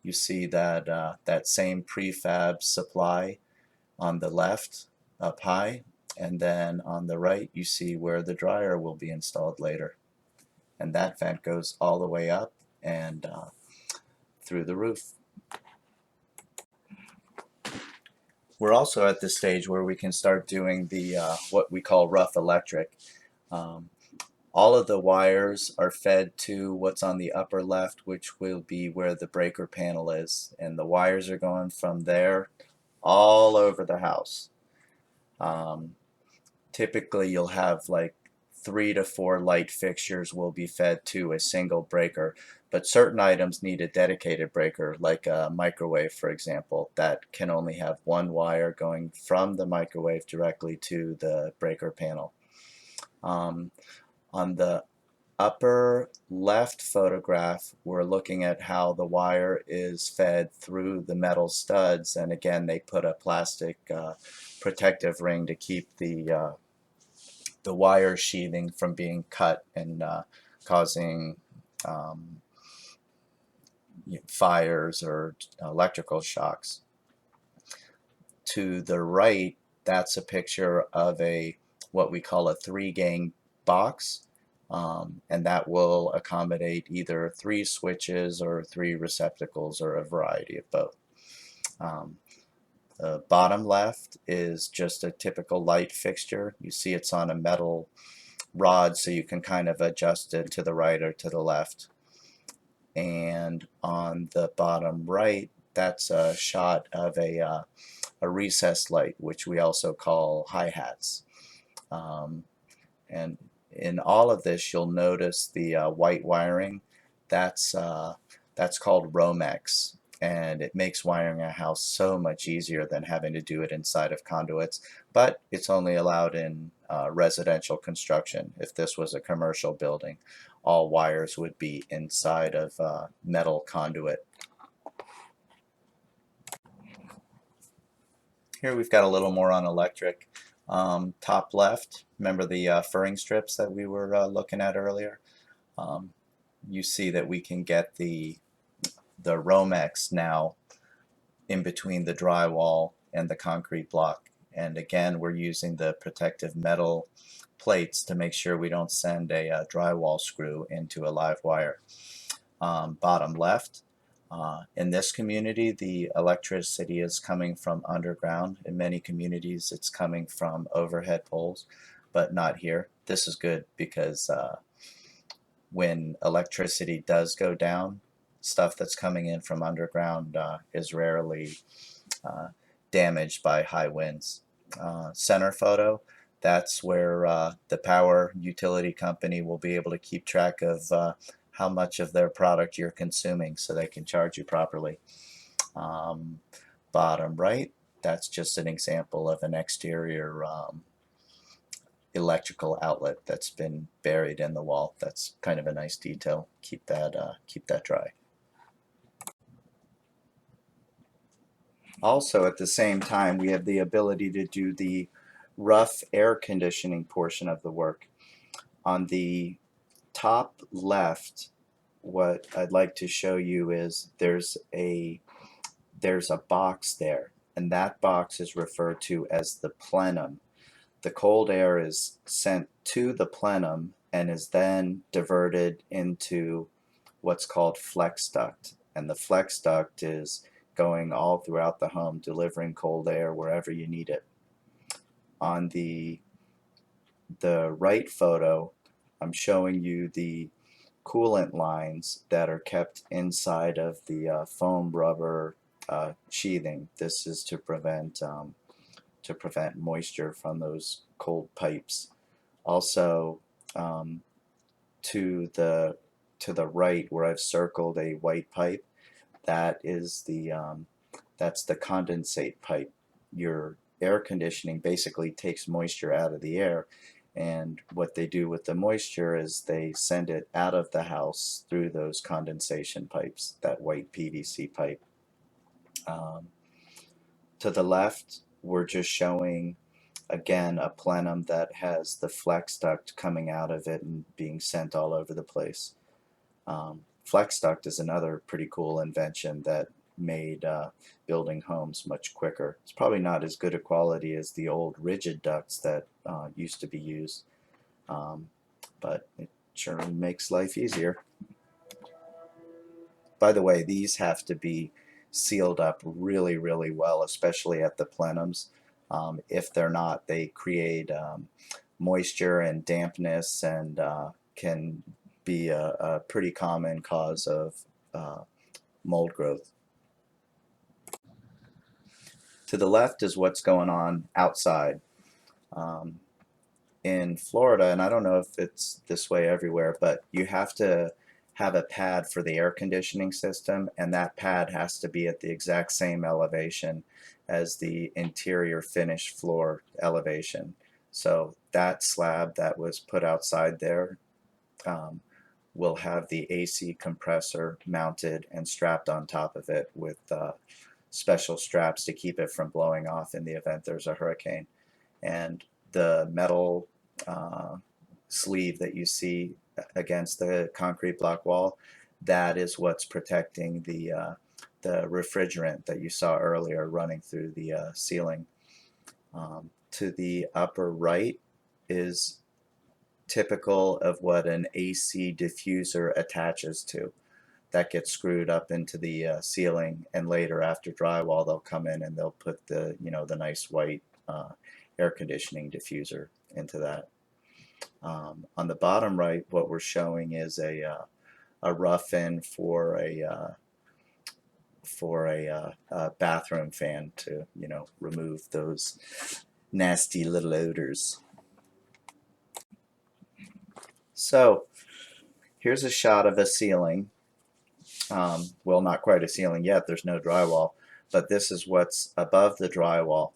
S1: you see that that same prefab supply on the left up high, and then on the right you see where the dryer will be installed later, and that vent goes all the way up and through the roof. We're also at the stage where we can start doing the what we call rough electric. Um, all of the wires are fed to what's on the upper left, which will be where the breaker panel is, and the wires are going from there all over the house. Typically you'll have like 3 to 4 light fixtures will be fed to a single breaker, but certain items need a dedicated breaker, like a microwave, for example, that can only have one wire going from the microwave directly to the breaker panel. On the upper left photograph, we're looking at how the wire is fed through the metal studs, and again they put a plastic protective ring to keep the wire sheathing from being cut and causing fires or electrical shocks. To the right, that's a picture of what we call a 3-gang box, and that will accommodate either 3 switches or 3 receptacles or a variety of both. The bottom left is just a typical light fixture. You see it's on a metal rod, so you can kind of adjust it to the right or to the left. And on the bottom right, that's a shot of a recessed light, which we also call hi-hats. And in all of this, you'll notice the white wiring. That's called Romex, and it makes wiring a house so much easier than having to do it inside of conduits, but it's only allowed in residential construction. If this was a commercial building, all wires would be inside of metal conduit. Here we've got a little more on electric. Top left, remember the furring strips that we were looking at earlier? You see that we can get the Romex now in between the drywall and the concrete block, and again we're using the protective metal plates to make sure we don't send a drywall screw into a live wire. Bottom left, in this community the electricity is coming from underground. In many communities it's coming from overhead poles, but not here. This is good because when electricity does go down, stuff that's coming in from underground is rarely damaged by high winds. Center photo, that's where the power utility company will be able to keep track of how much of their product you're consuming so they can charge you properly. Bottom right, that's just an example of an exterior electrical outlet that's been buried in the wall. That's kind of a nice detail. Keep that dry. Also, at the same time, we have the ability to do the rough air conditioning portion of the work. On the top left, what I'd like to show you is there's a box there, and that box is referred to as the plenum. The cold air is sent to the plenum and is then diverted into what's called flex duct. And the flex duct is going all throughout the home, delivering cold air wherever you need it. On the right photo, I'm showing you the coolant lines that are kept inside of the foam rubber sheathing. This is to prevent moisture from those cold pipes. Also, to the right, where I've circled a white pipe, that is that's the condensate pipe. Your air conditioning basically takes moisture out of the air, and what they do with the moisture is they send it out of the house through those condensation pipes, that white PVC pipe. To the left, we're just showing again a plenum that has the flex duct coming out of it and being sent all over the place. Flex duct is another pretty cool invention that made building homes much quicker. It's probably not as good a quality as the old rigid ducts that used to be used, but it sure makes life easier. By the way, these have to be sealed up really, really well, especially at the plenums. If they're not, they create moisture and dampness, and can be a pretty common cause of mold growth. To the left is what's going on outside. In Florida, and I don't know if it's this way everywhere, but you have to have a pad for the air conditioning system, and that pad has to be at the exact same elevation as the interior finished floor elevation. So that slab that was put outside there will have the AC compressor mounted and strapped on top of it with special straps to keep it from blowing off in the event there's a hurricane. And the metal sleeve that you see against the concrete block wall, that is what's protecting the refrigerant that you saw earlier running through the ceiling. To the upper right is typical of what an AC diffuser attaches to. That gets screwed up into the ceiling, and later after drywall they'll come in and they'll put the the nice white air conditioning diffuser into that. On the bottom right, what we're showing is a rough-in for a bathroom fan to remove those nasty little odors. So here's a shot of a ceiling. Well, not quite a ceiling yet, there's no drywall, but this is what's above the drywall.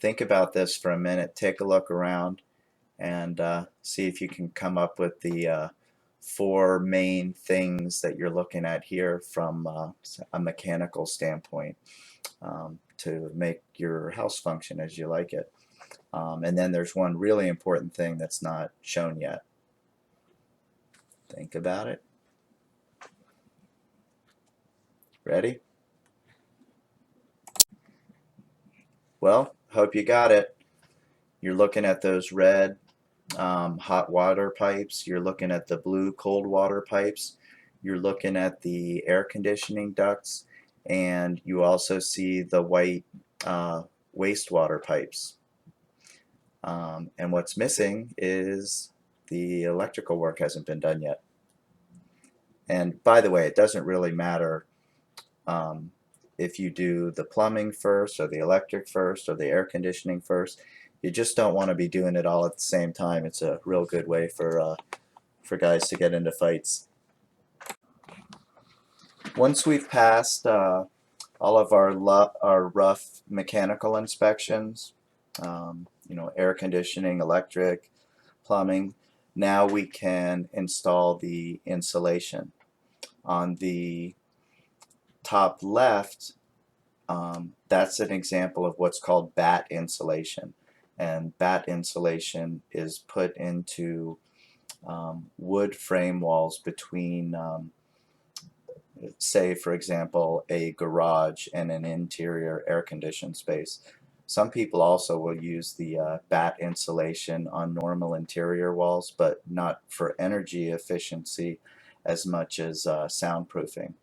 S1: Think about this for a minute. Take a look around and see if you can come up with the four main things that you're looking at here from a mechanical standpoint to make your house function as you like it. And then there's one really important thing that's not shown yet. Think about it. Ready? Well, hope you got it. You're looking at those red hot water pipes. You're looking at the blue cold water pipes. You're looking at the air conditioning ducts, and you also see the white wastewater pipes. And what's missing is the electrical work hasn't been done yet. And by the way, it doesn't really matter if you do the plumbing first or the electric first or the air conditioning first. You just don't want to be doing it all at the same time. It's a real good way for guys to get into fights. Once we've passed all of our rough mechanical inspections, air conditioning, electric, plumbing, now we can install the insulation. On the top left, that's an example of what's called batt insulation. And batt insulation is put into wood frame walls between, say, for example, a garage and an interior air-conditioned space. Some people also will use the bat insulation on normal interior walls, but not for energy efficiency as much as soundproofing.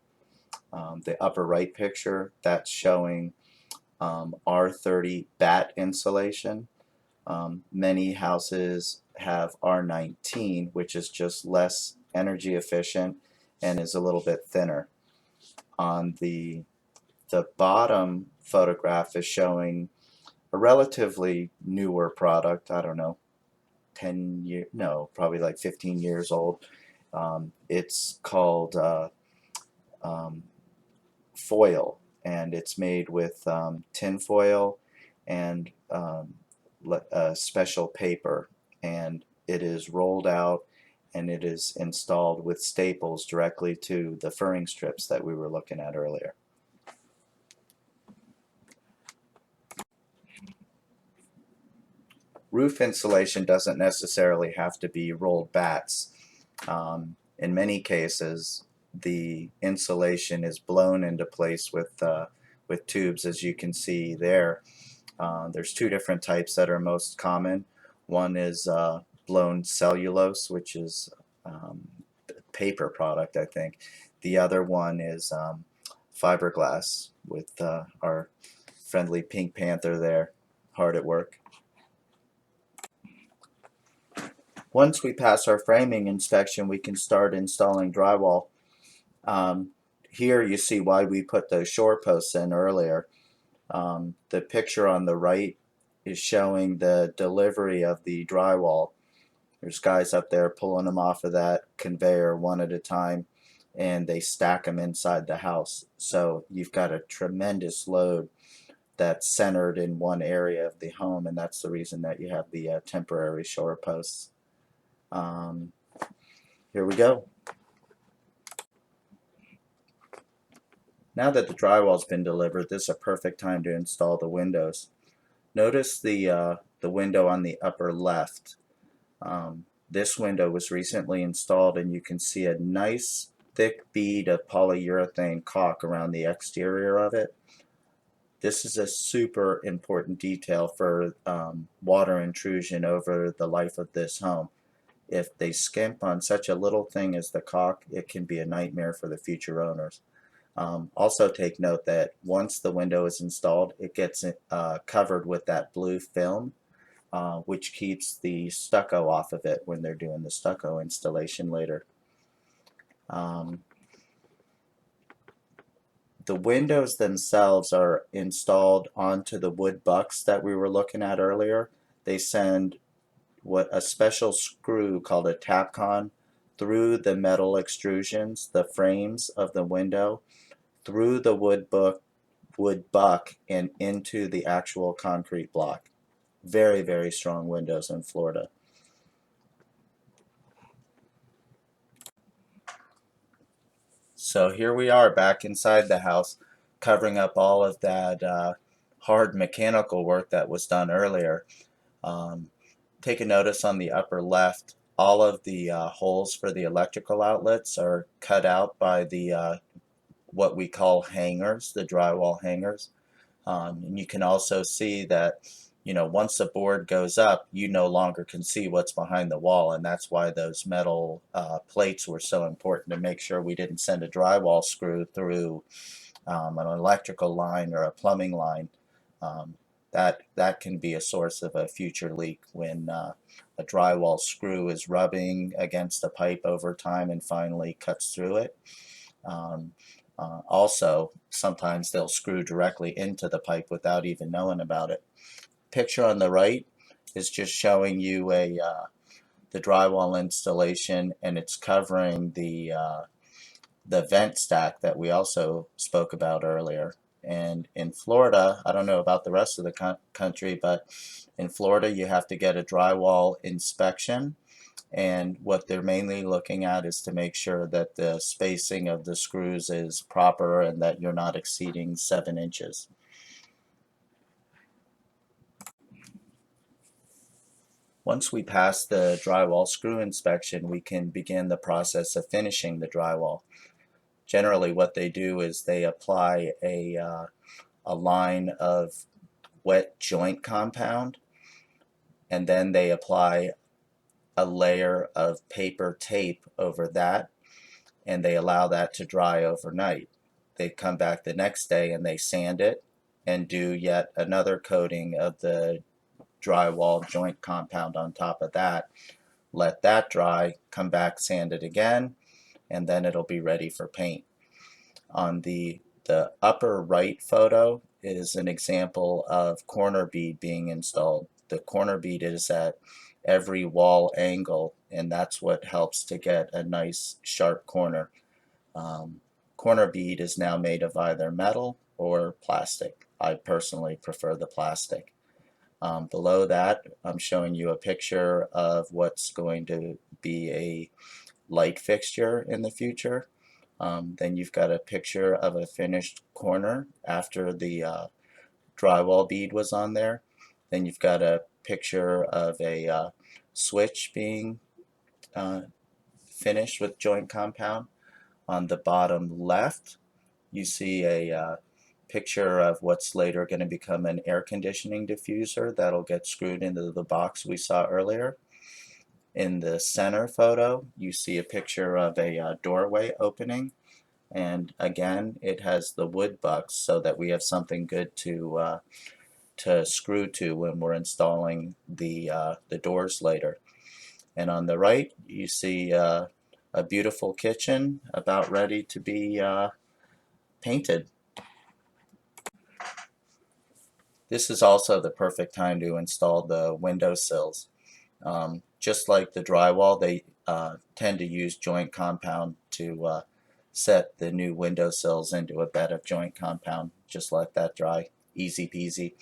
S1: The upper right picture, that's showing R30 bat insulation. Many houses have R19, which is just less energy efficient and is a little bit thinner. On the bottom photograph is showing a relatively newer product. I don't know, 10 years, no, probably like 15 years old. It's called um, foil, and it's made with tin foil and special paper, and it is rolled out and it is installed with staples directly to the furring strips that we were looking at earlier. Roof insulation doesn't necessarily have to be rolled bats. In many cases, the insulation is blown into place with tubes, as you can see there. There's two different types that are most common. One is blown cellulose, which is paper product, I think. The other one is fiberglass, with our friendly Pink Panther there, hard at work. Once we pass our framing inspection, we can start installing drywall. Here you see why we put those shore posts in earlier. The picture on the right is showing the delivery of the drywall. There's guys up there pulling them off of that conveyor one at a time, and they stack them inside the house. So you've got a tremendous load that's centered in one area of the home, and that's the reason that you have the temporary shore posts. Here we go. Now that the drywall's been delivered, this is a perfect time to install the windows. Notice the window on the upper left. This window was recently installed, and you can see a nice thick bead of polyurethane caulk around the exterior of it. This is a super important detail for water intrusion over the life of this home. If they skimp on such a little thing as the caulk, it can be a nightmare for the future owners. Also take note that once the window is installed, it gets covered with that blue film, which keeps the stucco off of it when they're doing the stucco installation later. The windows themselves are installed onto the wood bucks that we were looking at earlier. They send a special screw called a tapcon through the metal extrusions, the frames of the window, through the wood buck and into the actual concrete block. Very, very strong windows in Florida. So here we are back inside the house, covering up all of that hard mechanical work that was done earlier. Take a notice on the upper left, all of the holes for the electrical outlets are cut out by the what we call hangers, the drywall hangers. And you can also see that, you know, once the board goes up, you no longer can see what's behind the wall, and that's why those metal plates were so important, to make sure we didn't send a drywall screw through an electrical line or a plumbing line. That can be a source of a future leak when a drywall screw is rubbing against a pipe over time and finally cuts through it. Also, sometimes they'll screw directly into the pipe without even knowing about it. Picture on the right is just showing you the drywall installation, and it's covering the vent stack that we also spoke about earlier. And in Florida, I don't know about the rest of the country, but in Florida you have to get a drywall inspection, and what they're mainly looking at is to make sure that the spacing of the screws is proper and that you're not exceeding 7 inches. Once we pass the drywall screw inspection, we can begin the process of finishing the drywall. Generally what they do is they apply a line of wet joint compound, and then they apply a layer of paper tape over that, and they allow that to dry overnight. They come back the next day and they sand it and do yet another coating of the drywall joint compound on top of that. Let that dry, come back, sand it again, and then it'll be ready for paint. On the upper right photo is an example of corner bead being installed. The corner bead is at every wall angle, and that's what helps to get a nice sharp corner. Corner bead is now made of either metal or plastic. I personally prefer the plastic. Below that, I'm showing you a picture of what's going to be a light fixture in the future. Then you've got a picture of a finished corner after the drywall bead was on there. Then you've got a picture of a switch being finished with joint compound. On the bottom left, you see a picture of what's later going to become an air conditioning diffuser that'll get screwed into the box we saw earlier. In the center photo, you see a picture of a doorway opening, and again it has the wood bucks so that we have something good to screw to when we're installing the doors later. And on the right, you see a beautiful kitchen about ready to be painted. This is also the perfect time to install the windowsills. Just like the drywall, they tend to use joint compound to set the new windowsills into a bed of joint compound. Just let that dry, easy peasy.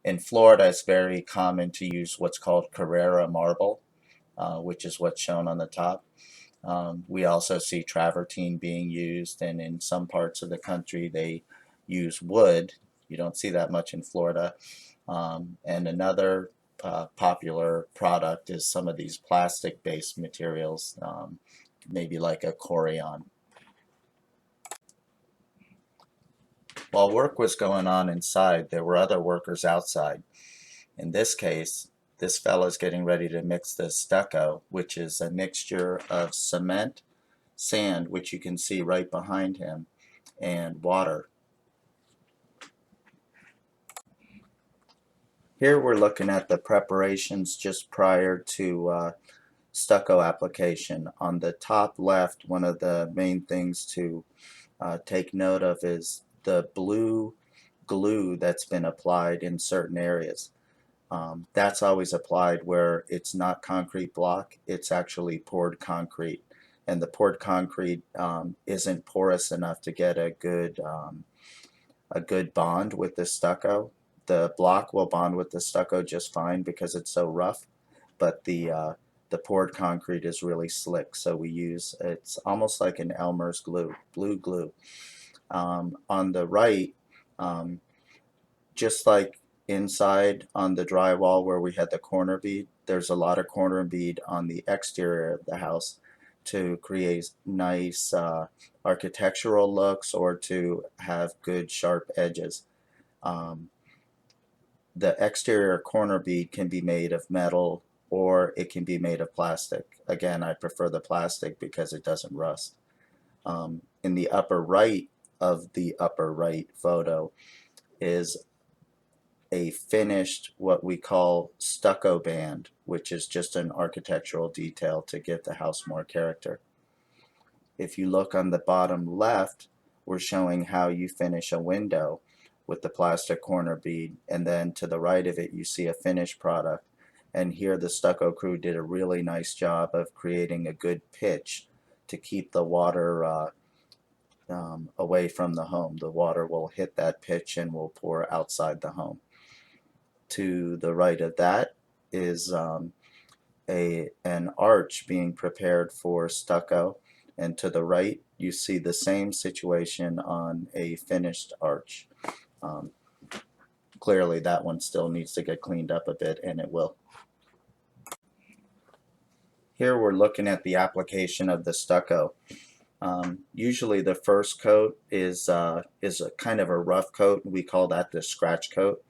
S1: In Florida, it's very common to use what's called Carrara marble, which is what's shown on the top. We also see travertine being used, and in some parts of the country they use wood. You don't see that much in Florida. And another popular product is some of these plastic-based materials, maybe like a Corian. While work was going on inside, there were other workers outside. In this case, this fellow's getting ready to mix the stucco, which is a mixture of cement, sand, which you can see right behind him, and water. Here we're looking at the preparations just prior to stucco application. On the top left, one of the main things to take note of is the blue glue that's been applied in certain areas. That's always applied where it's not concrete block, it's actually poured concrete. And the poured concrete isn't porous enough to get a good bond with the stucco. The block will bond with the stucco just fine because it's so rough, but the poured concrete is really slick, so we use, it's almost like an Elmer's glue, blue glue. On the right, just like inside on the drywall where we had the corner bead, there's a lot of corner bead on the exterior of the house to create nice architectural looks or to have good sharp edges. The exterior corner bead can be made of metal or it can be made of plastic. Again, I prefer the plastic because it doesn't rust. In the upper right of the upper right photo is a finished, what we call stucco band, which is just an architectural detail to give the house more character. If you look on the bottom left, we're showing how you finish a window with the plastic corner bead, and then to the right of it you see a finished product. And here the stucco crew did a really nice job of creating a good pitch to keep the water away from the home. The water will hit that pitch and will pour outside the home. To the right of that is an arch being prepared for stucco, and to the right you see the same situation on a finished arch. Clearly that one still needs to get cleaned up a bit, and it will. Here we're looking at the application of the stucco. Usually the first coat is a kind of a rough coat. We call that the scratch coat.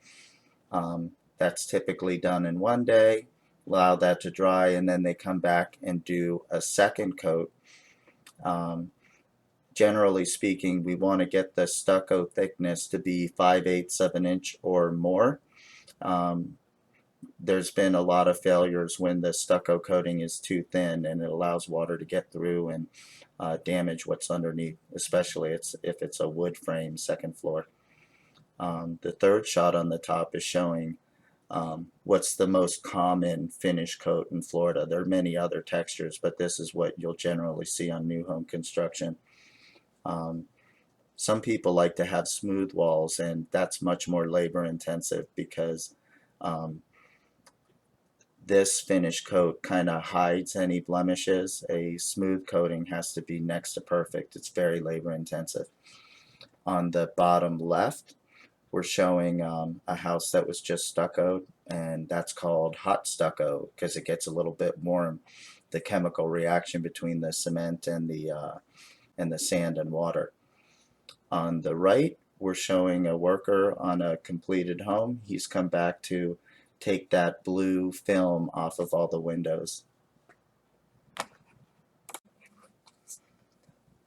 S1: That's typically done in one day, allow that to dry, and then they come back and do a second coat. Generally speaking, we want to get the stucco thickness to be 5/8 of an inch or more. Um, there's been a lot of failures when the stucco coating is too thin, and it allows water to get through and damage what's underneath, especially if it's a wood frame second floor. The third shot on the top is showing what's the most common finish coat in Florida. There are many other textures, but this is what you'll generally see on new home construction. Um, some people like to have smooth walls, and that's much more labor intensive because um, this finish coat kind of hides any blemishes. A smooth coating has to be next to perfect. It's very labor intensive. On the bottom left, we're showing a house that was just stuccoed, and that's called hot stucco because it gets a little bit warm. The chemical reaction between the cement and the sand and water. On the right, we're showing a worker on a completed home. He's come back to take that blue film off of all the windows.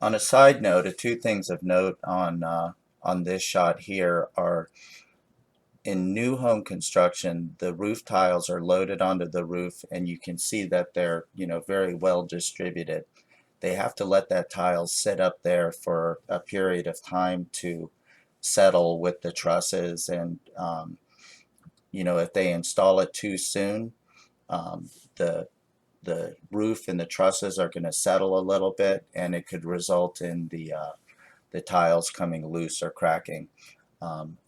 S1: On a side note, two things of note on this shot here are in new home construction, the roof tiles are loaded onto the roof, and you can see that they're, very well distributed. They have to let that tile sit up there for a period of time to settle with the trusses, and if they install it too soon, the roof and the trusses are going to settle a little bit, and it could result in the tiles coming loose or cracking.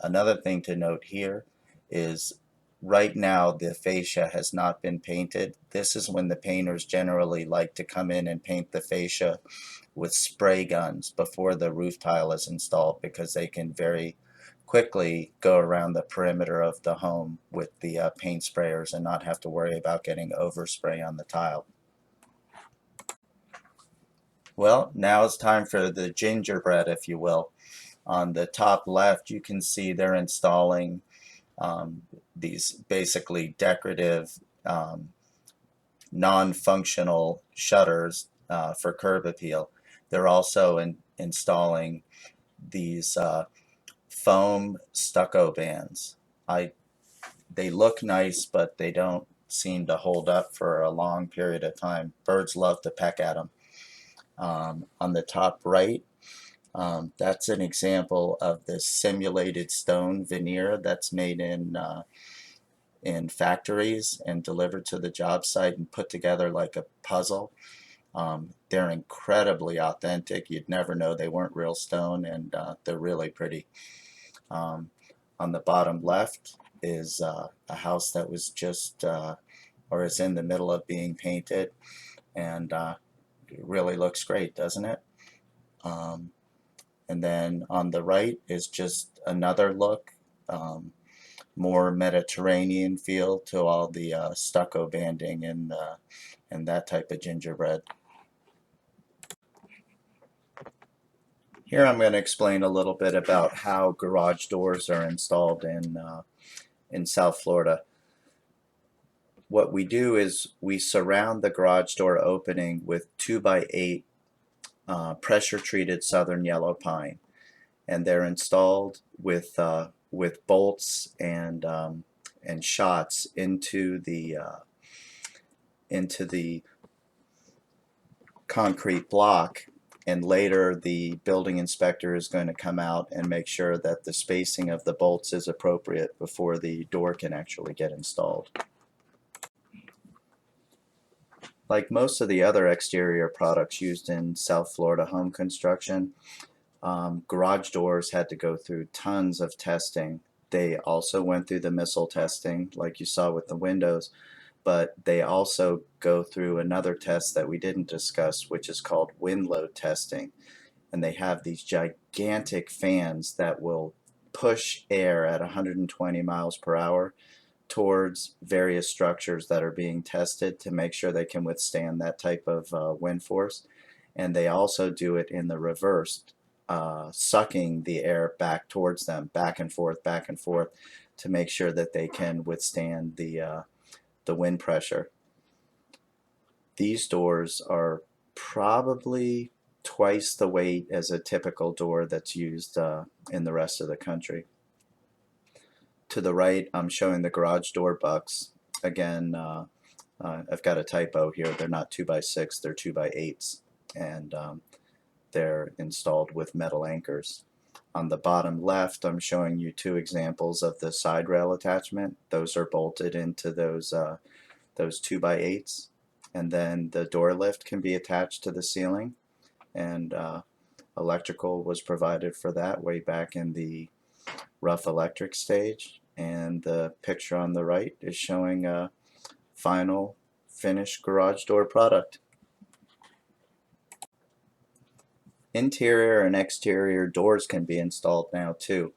S1: Another thing to note here is right now the fascia has not been painted. This is when the painters generally like to come in and paint the fascia with spray guns before the roof tile is installed, because they can very quickly go around the perimeter of the home with the paint sprayers and not have to worry about getting overspray on the tile. Well, now it's time for the gingerbread, if you will. On the top left, you can see they're installing these basically decorative, non-functional shutters for curb appeal. They're also installing these foam stucco bands. They look nice, but they don't seem to hold up for a long period of time. Birds love to peck at them. On the top right, that's an example of the simulated stone veneer that's made in factories and delivered to the job site and put together like a puzzle. They're incredibly authentic. You'd never know they weren't real stone, and they're really pretty. On the bottom left is a house that was just or is in the middle of being painted, and it really looks great, doesn't it? And then on the right is just another look, more Mediterranean feel to all the stucco banding and that type of gingerbread. Here I'm going to explain a little bit about how garage doors are installed in South Florida. What we do is we surround the garage door opening with 2x8 pressure treated southern yellow pine, and they're installed with bolts and shots into the concrete block, and later the building inspector is going to come out and make sure that the spacing of the bolts is appropriate before the door can actually get installed. Like most of the other exterior products used in South Florida home construction, garage doors had to go through tons of testing. They also went through the missile testing like you saw with the windows, but they also go through another test that we didn't discuss, which is called wind load testing. And they have these gigantic fans that will push air at 120 miles per hour towards various structures that are being tested to make sure they can withstand that type of wind force. And they also do it in the reverse, sucking the air back towards them, back and forth, to make sure that they can withstand the wind pressure. These doors are probably twice the weight as a typical door that's used in the rest of the country. To the right, I'm showing the garage door bucks. Again, I've got a typo here. They're not 2x6, they're 2x8s, and they're installed with metal anchors. On the bottom left, I'm showing you two examples of the side rail attachment. Those are bolted into those 2x8s, and then the door lift can be attached to the ceiling, and electrical was provided for that way back in the rough electric stage. And the picture on the right is showing a final finished garage door product. Interior and exterior doors can be installed now too.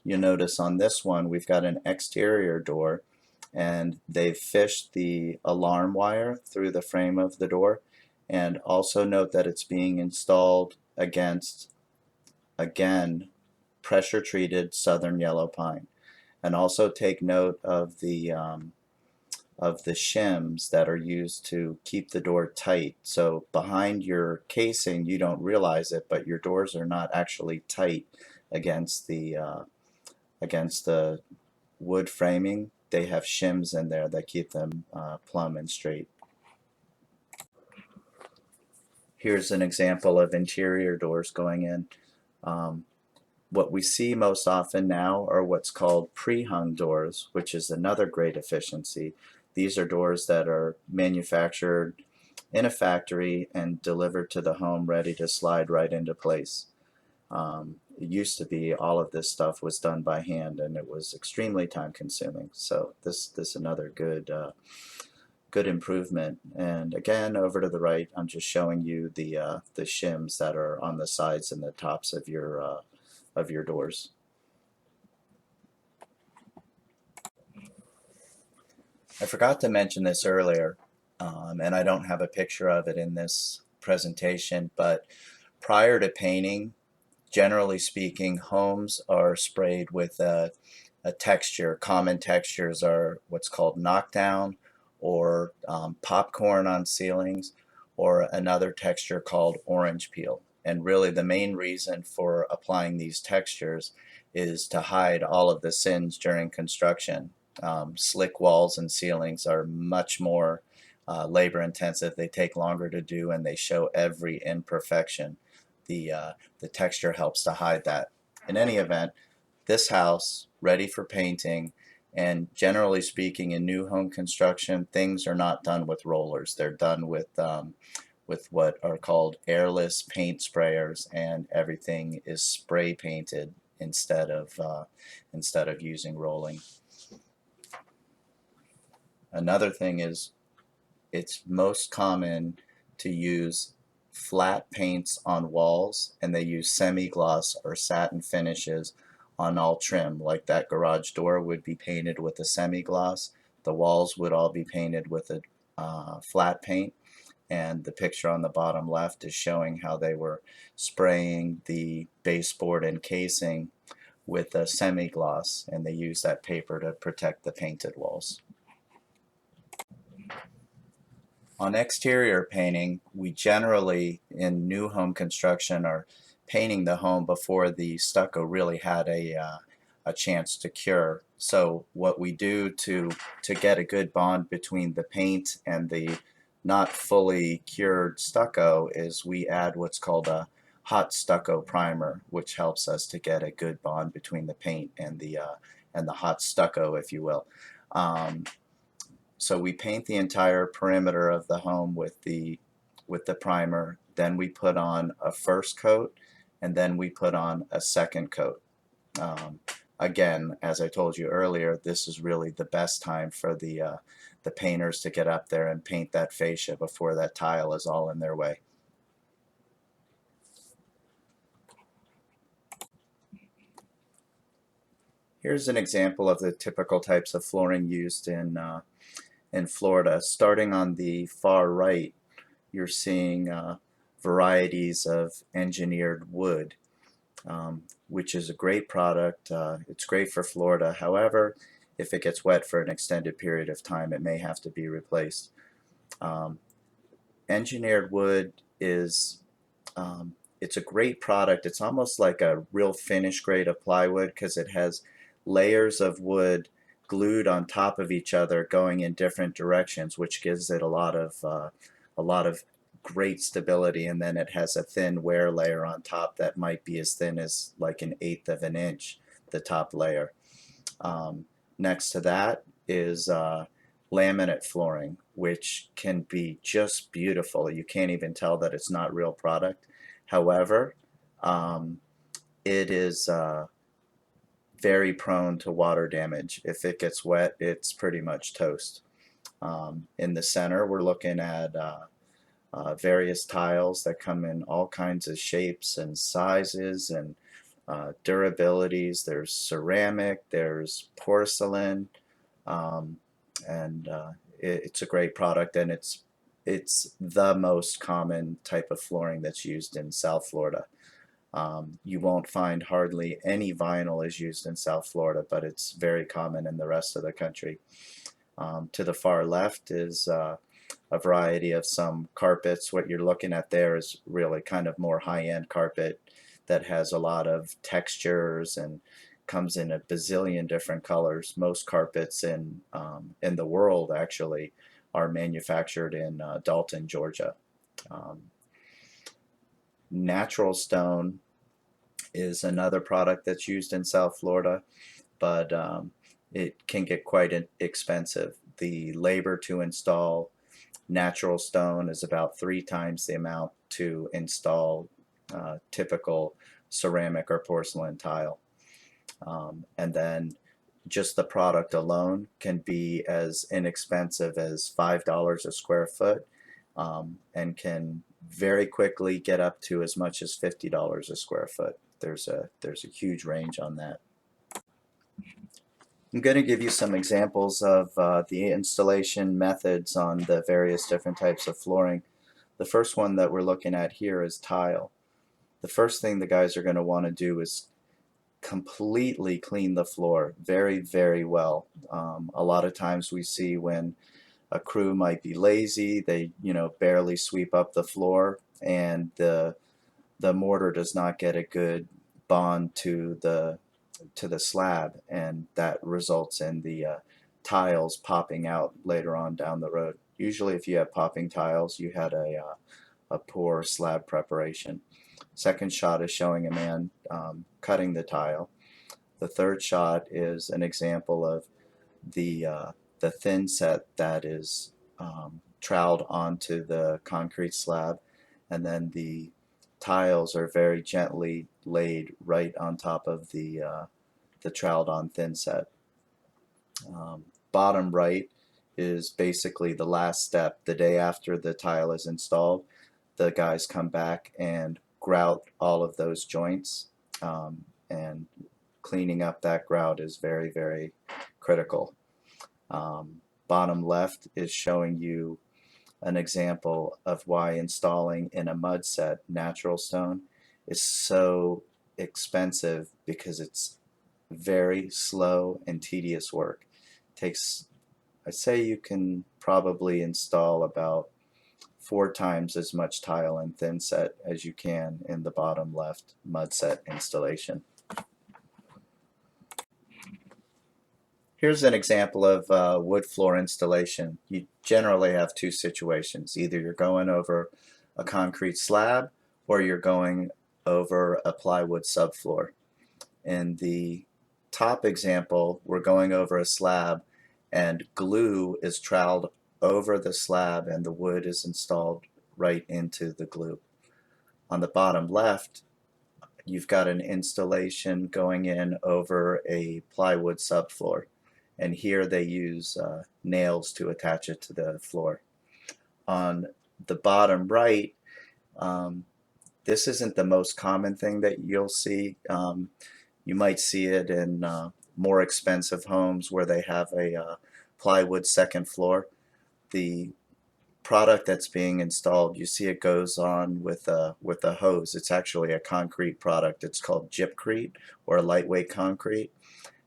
S1: You'll notice on this one we've got an exterior door, and they've fished the alarm wire through the frame of the door. And also note that it's being installed against, again, pressure treated southern yellow pine. And also take note of the shims that are used to keep the door tight. So behind your casing, you don't realize it, but your doors are not actually tight against the wood framing. They have shims in there that keep them plumb and straight. Here's an example of interior doors going in. What we see most often now are what's called pre-hung doors, which is another great efficiency. These are doors that are manufactured in a factory and delivered to the home ready to slide right into place. It used to be all of this stuff was done by hand, and it was extremely time consuming. So this another good improvement. And again, over to the right, I'm just showing you the shims that are on the sides and the tops of your doors. I forgot to mention this earlier, and I don't have a picture of it in this presentation, but prior to painting, generally speaking, homes are sprayed with a texture. Common textures are what's called knockdown, or popcorn on ceilings, or another texture called orange peel. And really the main reason for applying these textures is to hide all of the sins during construction. Slick walls and ceilings are much more labor intensive. They take longer to do, and they show every imperfection. The texture helps to hide that. In any event, this house, ready for painting, and generally speaking, in new home construction, things are not done with rollers. They're done with what are called airless paint sprayers, and everything is spray painted instead of using rolling. Another thing is, it's most common to use flat paints on walls, and they use semi-gloss or satin finishes on all trim. Like that garage door would be painted with a semi-gloss. The walls would all be painted with a flat paint. And the picture on the bottom left is showing how they were spraying the baseboard and casing with a semi-gloss, and they use that paper to protect the painted walls. On exterior painting, we generally, in new home construction, are painting the home before the stucco really had a chance to cure. So what we do to get a good bond between the paint and the not fully cured stucco is we add what's called a hot stucco primer, which helps us to get a good bond between the paint and the hot stucco, if you will. So we paint the entire perimeter of the home with the primer. Then we put on a first coat, and then we put on a second coat. Again, as I told you earlier, this is really the best time for the painters to get up there and paint that fascia before that tile is all in their way. Here's an example of the typical types of flooring used in Florida. Starting on the far right, you're seeing varieties of engineered wood, which is a great product. It's great for Florida. However, if it gets wet for an extended period of time, it may have to be replaced. Um, Engineered wood is it's a great product. It's almost like a real finish grade of plywood because it has layers of wood glued on top of each other going in different directions, which gives it a lot of great stability. And then it has a thin wear layer on top that might be as thin as like an eighth of an inch, the top layer. Um, Next to that is laminate flooring, which can be just beautiful. You can't even tell that it's not real product. However, um, it is very prone to water damage. If it gets wet, it's pretty much toast. In the center, we're looking at various tiles that come in all kinds of shapes and sizes and durabilities. There's ceramic, there's porcelain, um, and it's a great product, and it's the most common type of flooring that's used in South Florida. You won't find hardly any vinyl is used in South Florida, but it's very common in the rest of the country. To the far left is a variety of some carpets. What you're looking at there is really kind of more high-end carpet that has a lot of textures and comes in a bazillion different colors. Most carpets in the world actually are manufactured in Dalton, Georgia. Um, Natural stone is another product that's used in South Florida, but it can get quite expensive. The labor to install natural stone is about 3 times the amount to install typical ceramic or porcelain tile. And then just the product alone can be as inexpensive as $5 a square foot, and can very quickly get up to as much as $50 a square foot. There's a huge range on that. I'm going to give you some examples of the installation methods on the various different types of flooring. The first one that we're looking at here is tile. The first thing the guys are going to want to do is completely clean the floor very, very well. A lot of times we see when a crew might be lazy, they barely sweep up the floor, and the mortar does not get a good bond to the slab, and that results in the tiles popping out later on down the road. Usually if you have popping tiles, you had a poor slab preparation. Second shot is showing a man cutting the tile. The third shot is an example of the thin set that is troweled onto the concrete slab, and then the tiles are very gently laid right on top of the troweled on thin set. Bottom right is basically the last step. The day after the tile is installed, the guys come back and grout all of those joints, and cleaning up that grout is very, very critical. Bottom left is showing you an example of why installing in a mud set natural stone is so expensive, because it's very slow and tedious work. It takes, I'd say you can probably install about 4 times as much tile in thin set as you can in the bottom left mud set installation. Here's an example of wood floor installation. You generally have 2 situations. Either you're going over a concrete slab, or you're going over a plywood subfloor. In the top example, we're going over a slab, and glue is troweled over the slab, and the wood is installed right into the glue. On the bottom left, you've got an installation going in over a plywood subfloor, and here they use nails to attach it to the floor. On the bottom right, this isn't the most common thing that you'll see. You might see it in more expensive homes where they have a plywood second floor, the product that's being installed, you see it goes on with a hose. It's actually a concrete product. It's called gypcrete, or lightweight concrete,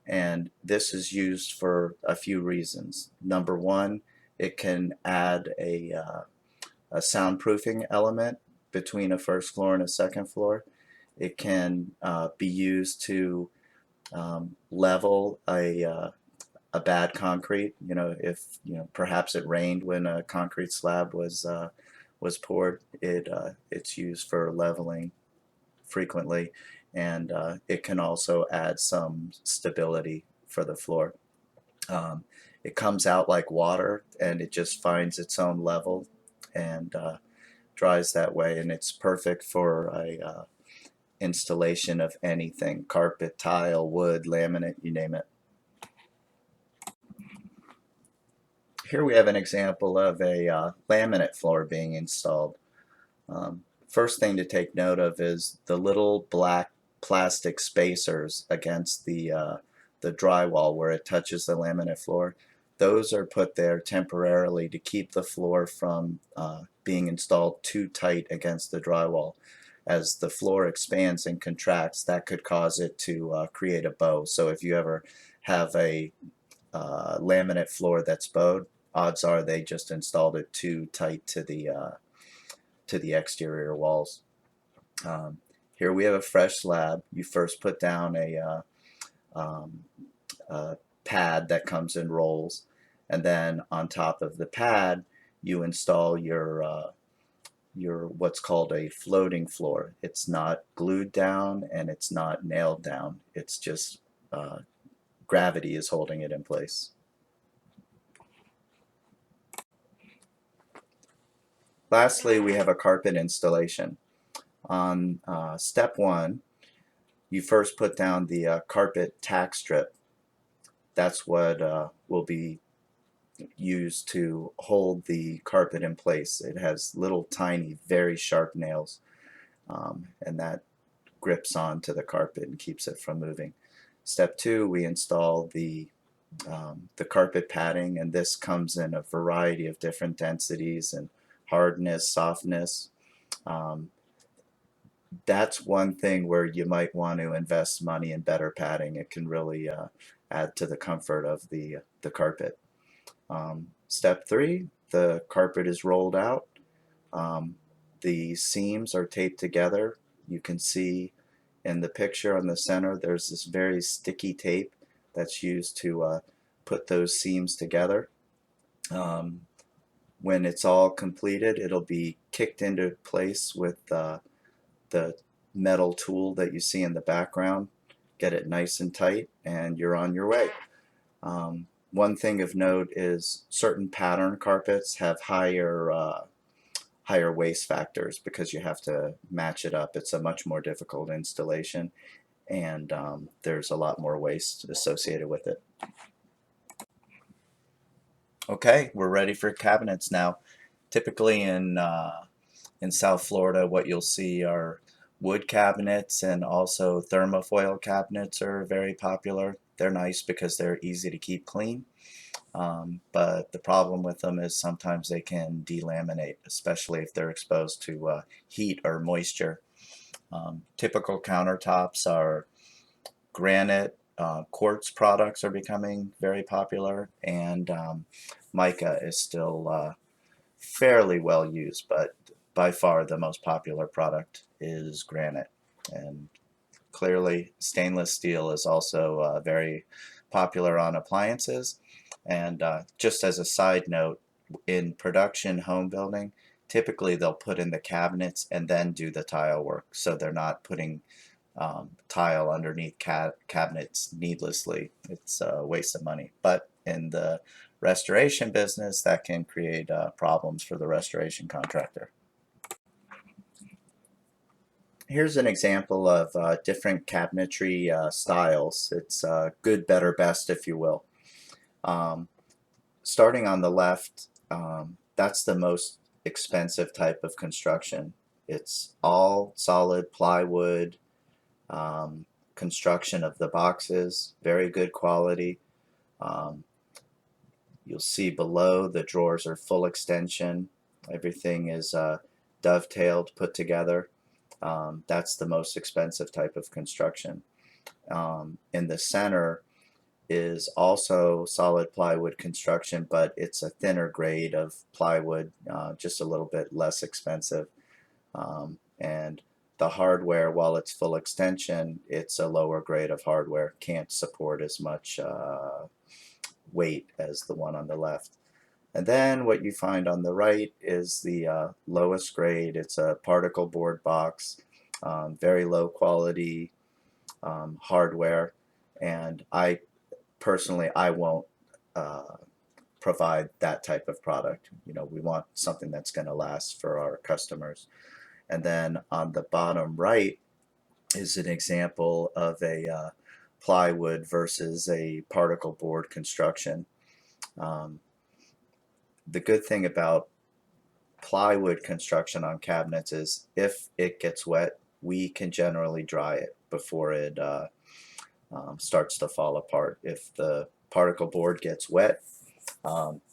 S1: and this is used for a few reasons. Number one, it can add a soundproofing element between a first floor and a second floor. It can be used to level a bad concrete. You know, if perhaps it rained when a concrete slab was poured, it's used for leveling frequently, and it can also add some stability for the floor. It comes out like water, and it just finds its own level and dries that way, and it's perfect for a installation of anything: carpet, tile, wood, laminate, you name it. Here we have an example of a laminate floor being installed. First thing to take note of is the little black plastic spacers against the drywall where it touches the laminate floor. Those are put there temporarily to keep the floor from being installed too tight against the drywall. As the floor expands and contracts, that could cause it to create a bow. So if you ever have a laminate floor that's bowed, odds are they just installed it too tight to the exterior walls. Here we have a fresh slab. You first put down a pad that comes in rolls, and then on top of the pad you install your what's called a floating floor. It's not glued down and it's not nailed down. It's just gravity is holding it in place. Lastly, we have a carpet installation. On step one, you first put down the carpet tack strip. That's what will be used to hold the carpet in place. It has little tiny, very sharp nails, and that grips onto the carpet and keeps it from moving. Step two, we install the carpet padding, and this comes in a variety of different densities and hardness, softness. That's one thing where you might want to invest money in better padding. It can really add to the comfort of the carpet. Step three, the carpet is rolled out. The seams are taped together. You can see in the picture on the center there's this very sticky tape that's used to put those seams together. When it's all completed, it'll be kicked into place with the metal tool that you see in the background. Get it nice and tight, and you're on your way. One thing of note is certain pattern carpets have higher waste factors because you have to match it up. It's a much more difficult installation, and there's a lot more waste associated with it. Okay, we're ready for cabinets now. Typically in South Florida, what you'll see are wood cabinets, and also thermofoil cabinets are very popular. They're nice because they're easy to keep clean, but the problem with them is sometimes they can delaminate, especially if they're exposed to heat or moisture. Typical countertops are granite. Quartz products are becoming very popular, and mica is still fairly well used, but by far the most popular product is granite. And clearly stainless steel is also very popular on appliances. And just as a side note, in production home building, typically they'll put in the cabinets and then do the tile work, so they're not putting tile underneath cabinets needlessly. It's a waste of money. But in the restoration business, that can create problems for the restoration contractor. Here's an example of different cabinetry styles. It's good, better, best, if you will. Starting on the left, that's the most expensive type of construction. It's all solid plywood, construction of the boxes, very good quality. Um, you'll see below the drawers are full extension. Everything is dovetailed, put together. That's the most expensive type of construction. In the center is also solid plywood construction, but it's a thinner grade of plywood, just a little bit less expensive. And the hardware, while it's full extension, it's a lower grade of hardware, can't support as much weight as the one on the left. And then what you find on the right is the lowest grade. It's a particle board box, very low quality hardware, and I personally won't provide that type of product. You know, we want something that's going to last for our customers. And then on the bottom right is an example of a plywood versus a particle board construction. The good thing about plywood construction on cabinets is if it gets wet, we can generally dry it before it starts to fall apart. If the particle board gets wet,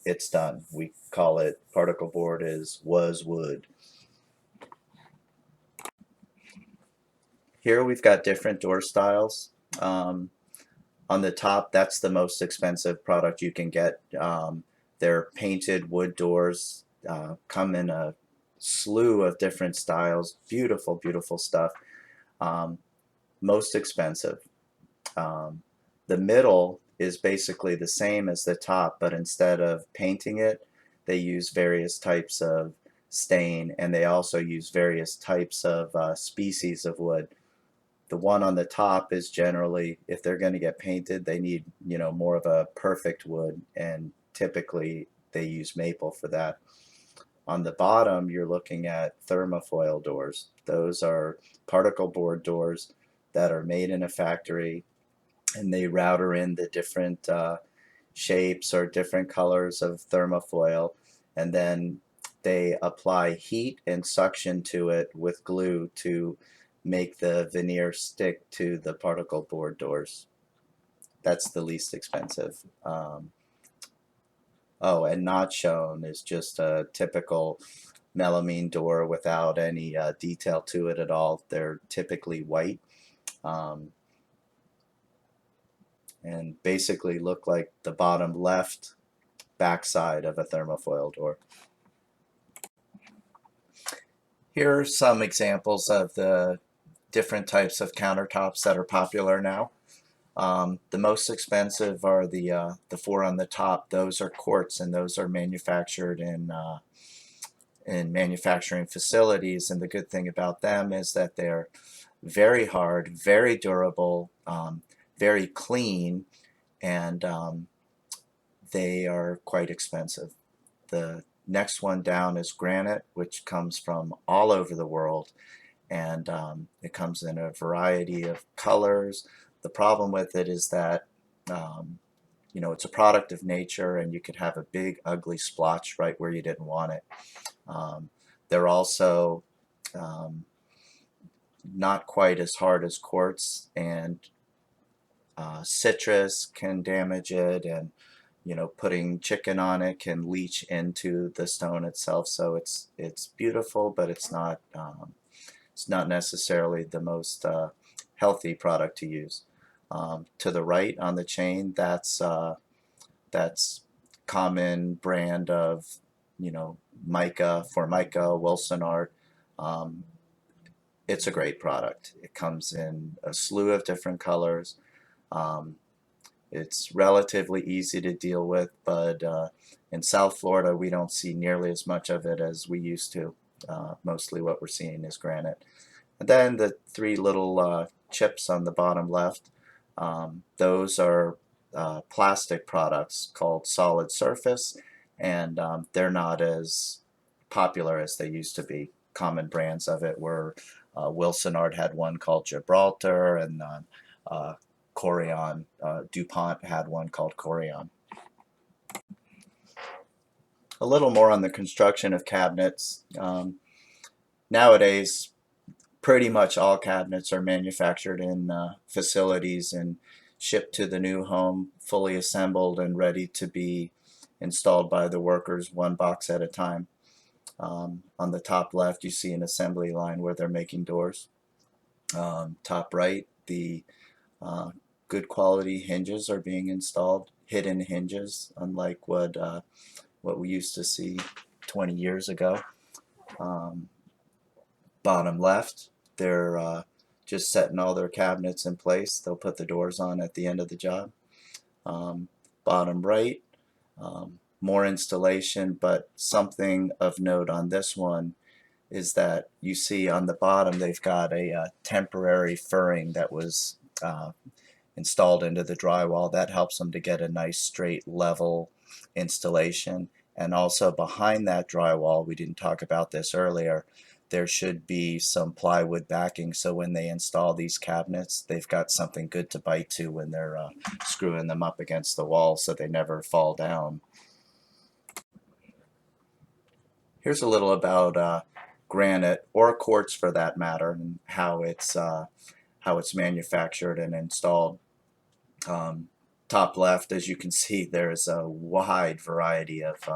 S1: it's done. We call it particle board was wood. Here we've got different door styles. On the top, that's the most expensive product you can get. They're painted wood doors, come in a slew of different styles. Beautiful, beautiful stuff. Most expensive. The middle is basically the same as the top, but instead of painting it, they use various types of stain, and they also use various types of species of wood. The one on the top is generally, if they're going to get painted, they need, you know, more of a perfect wood, and typically they use maple for that. On the bottom, you're looking at thermofoil doors. Those are particle board doors that are made in a factory, and they router in the different shapes or different colors of thermofoil, and then they apply heat and suction to it with glue to make the veneer stick to the particle board doors. That's the least expensive. Oh, and not shown is just a typical melamine door without any detail to it at all. They're typically white, and basically look like the bottom left backside of a thermofoil door. Here are some examples of the different types of countertops that are popular now. The most expensive are the four on the top. Those are quartz, and those are manufactured in manufacturing facilities. And the good thing about them is that they're very hard, very durable, very clean, and they are quite expensive. The next one down is granite, which comes from all over the world, and it comes in a variety of colors. The problem with it is that you know, it's a product of nature, and you could have a big ugly splotch right where you didn't want it. They're also not quite as hard as quartz, and citrus can damage it, and you know, putting chicken on it can leach into the stone itself. So it's beautiful, but it's not necessarily the most healthy product to use. To the right on the chain, that's common brand of, you know, mica, Formica, Wilson Art. It's a great product. It comes in a slew of different colors. It's relatively easy to deal with, but in South Florida we don't see nearly as much of it as we used to. Mostly what we're seeing is granite. And then the three little chips on the bottom left, those are plastic products called solid surface, and they're not as popular as they used to be. Common brands of it were Wilson Art had one called Gibraltar, and Corian, DuPont had one called Corian. A little more on the construction of cabinets. Nowadays, pretty much all cabinets are manufactured in facilities and shipped to the new home fully assembled and ready to be installed by the workers one box at a time. On the top left you see an assembly line where they're making doors. Top right, the good quality hinges are being installed, hidden hinges, unlike what we used to see 20 years ago. Um, Bottom left, they're just setting all their cabinets in place. They'll put the doors on at the end of the job. Bottom right, more installation, but something of note on this one is that you see on the bottom they've got a temporary furring that was installed into the drywall. That helps them to get a nice straight level installation. And also behind that drywall, we didn't talk about this earlier, there should be some plywood backing, so when they install these cabinets they've got something good to bite to when they're screwing them up against the wall so they never fall down. Here's a little about granite, or quartz for that matter, and how it's manufactured and installed. Top left, as you can see, there's a wide variety of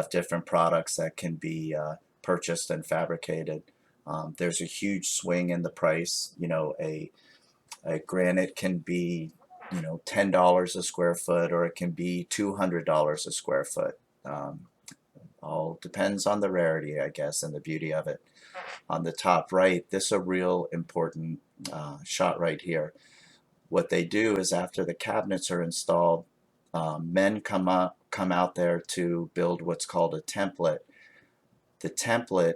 S1: different products that can be purchased and fabricated. There's a huge swing in the price. You know, a granite can be, you know, $10 a square foot, or it can be $200 a square foot. All depends on the rarity, I guess, and the beauty of it. On the top right, this is a real important shot right here. What they do is after the cabinets are installed, men come out there to build what's called a template. The template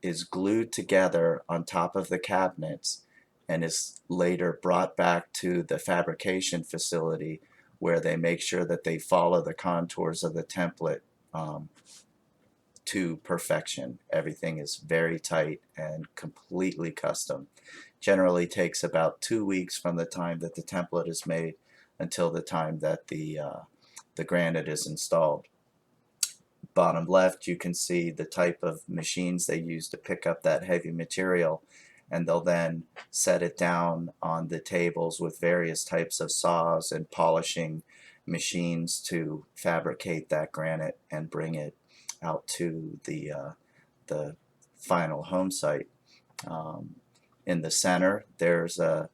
S1: is glued together on top of the cabinets and is later brought back to the fabrication facility where they make sure that they follow the contours of the template to perfection. Everything is very tight and completely custom. Generally takes about 2 weeks from the time that the template is made until the time that the granite is installed. Bottom left, you can see the type of machines they use to pick up that heavy material, and they'll then set it down on the tables with various types of saws and polishing machines to fabricate that granite and bring it out to the final home site. In the center, there's a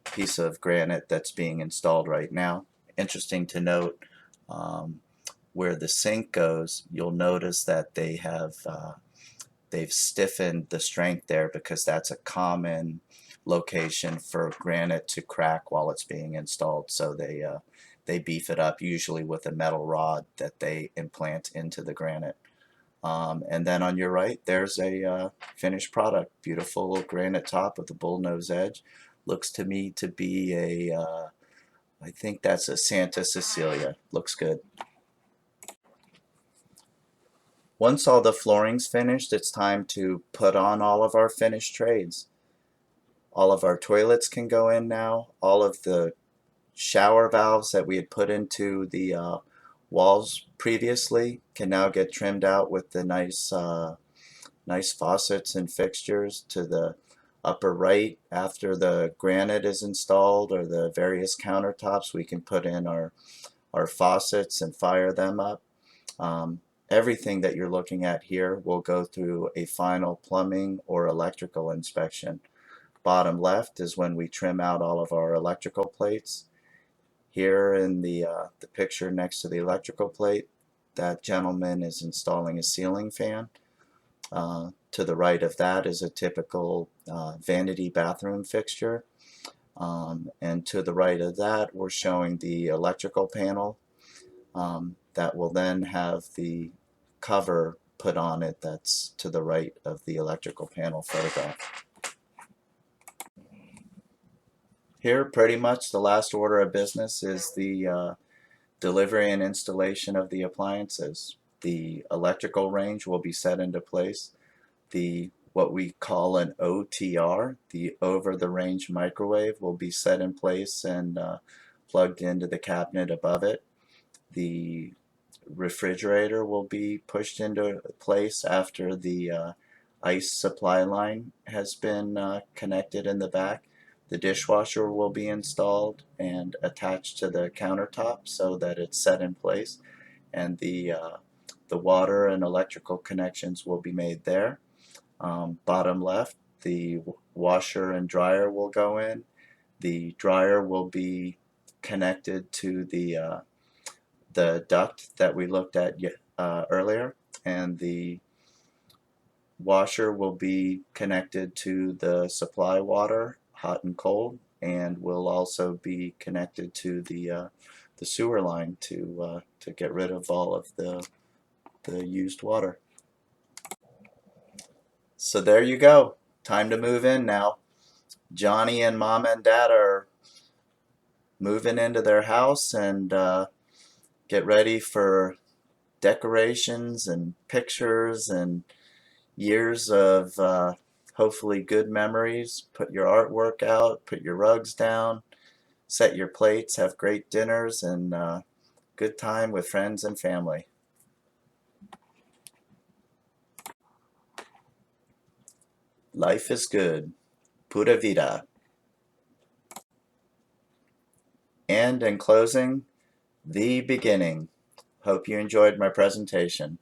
S1: piece of granite that's being installed right now. Interesting to note, where the sink goes, you'll notice that they've stiffened the strength there because that's a common location for granite to crack while it's being installed. So they beef it up, usually with a metal rod that they implant into the granite. And then on your right, there's a finished product. Beautiful granite top with a bullnose edge. Looks to me to be I think that's a Santa Cecilia. Looks good. Once all the flooring's finished, it's time to put on all of our finished trades. All of our toilets can go in now. All of the shower valves that we had put into the walls previously can now get trimmed out with the nice faucets and fixtures. To the upper right, after the granite is installed, or the various countertops, we can put in our faucets and fire them up. Everything that you're looking at here will go through a final plumbing or electrical inspection. Bottom left is when we trim out all of our electrical plates. Here in the picture next to the electrical plate, that gentleman is installing a ceiling fan. To the right of that is a typical vanity bathroom fixture. And to the right of that, we're showing the electrical panel that will then have the cover put on it that's to the right of the electrical panel photograph. Here, pretty much the last order of business is the delivery and installation of the appliances. The electrical range will be set into place. What we call an OTR, the over-the-range microwave, will be set in place and plugged into the cabinet above it. The refrigerator will be pushed into place after the ice supply line has been connected in the back. The dishwasher will be installed and attached to the countertop so that it's set in place, and the water and electrical connections will be made there. Bottom left, the washer and dryer will go in. The dryer will be connected to the duct that we looked at earlier, and the washer will be connected to the supply water, hot and cold, and will also be connected to the sewer line to get rid of all of the used water. So there you go. Time to move in now. Johnny and Mom and Dad are moving into their house, and get ready for decorations and pictures and years of hopefully good memories. Put your artwork out, put your rugs down, set your plates, have great dinners, and good time with friends and family. Life is good. Pura vida. And in closing, the beginning. Hope you enjoyed my presentation.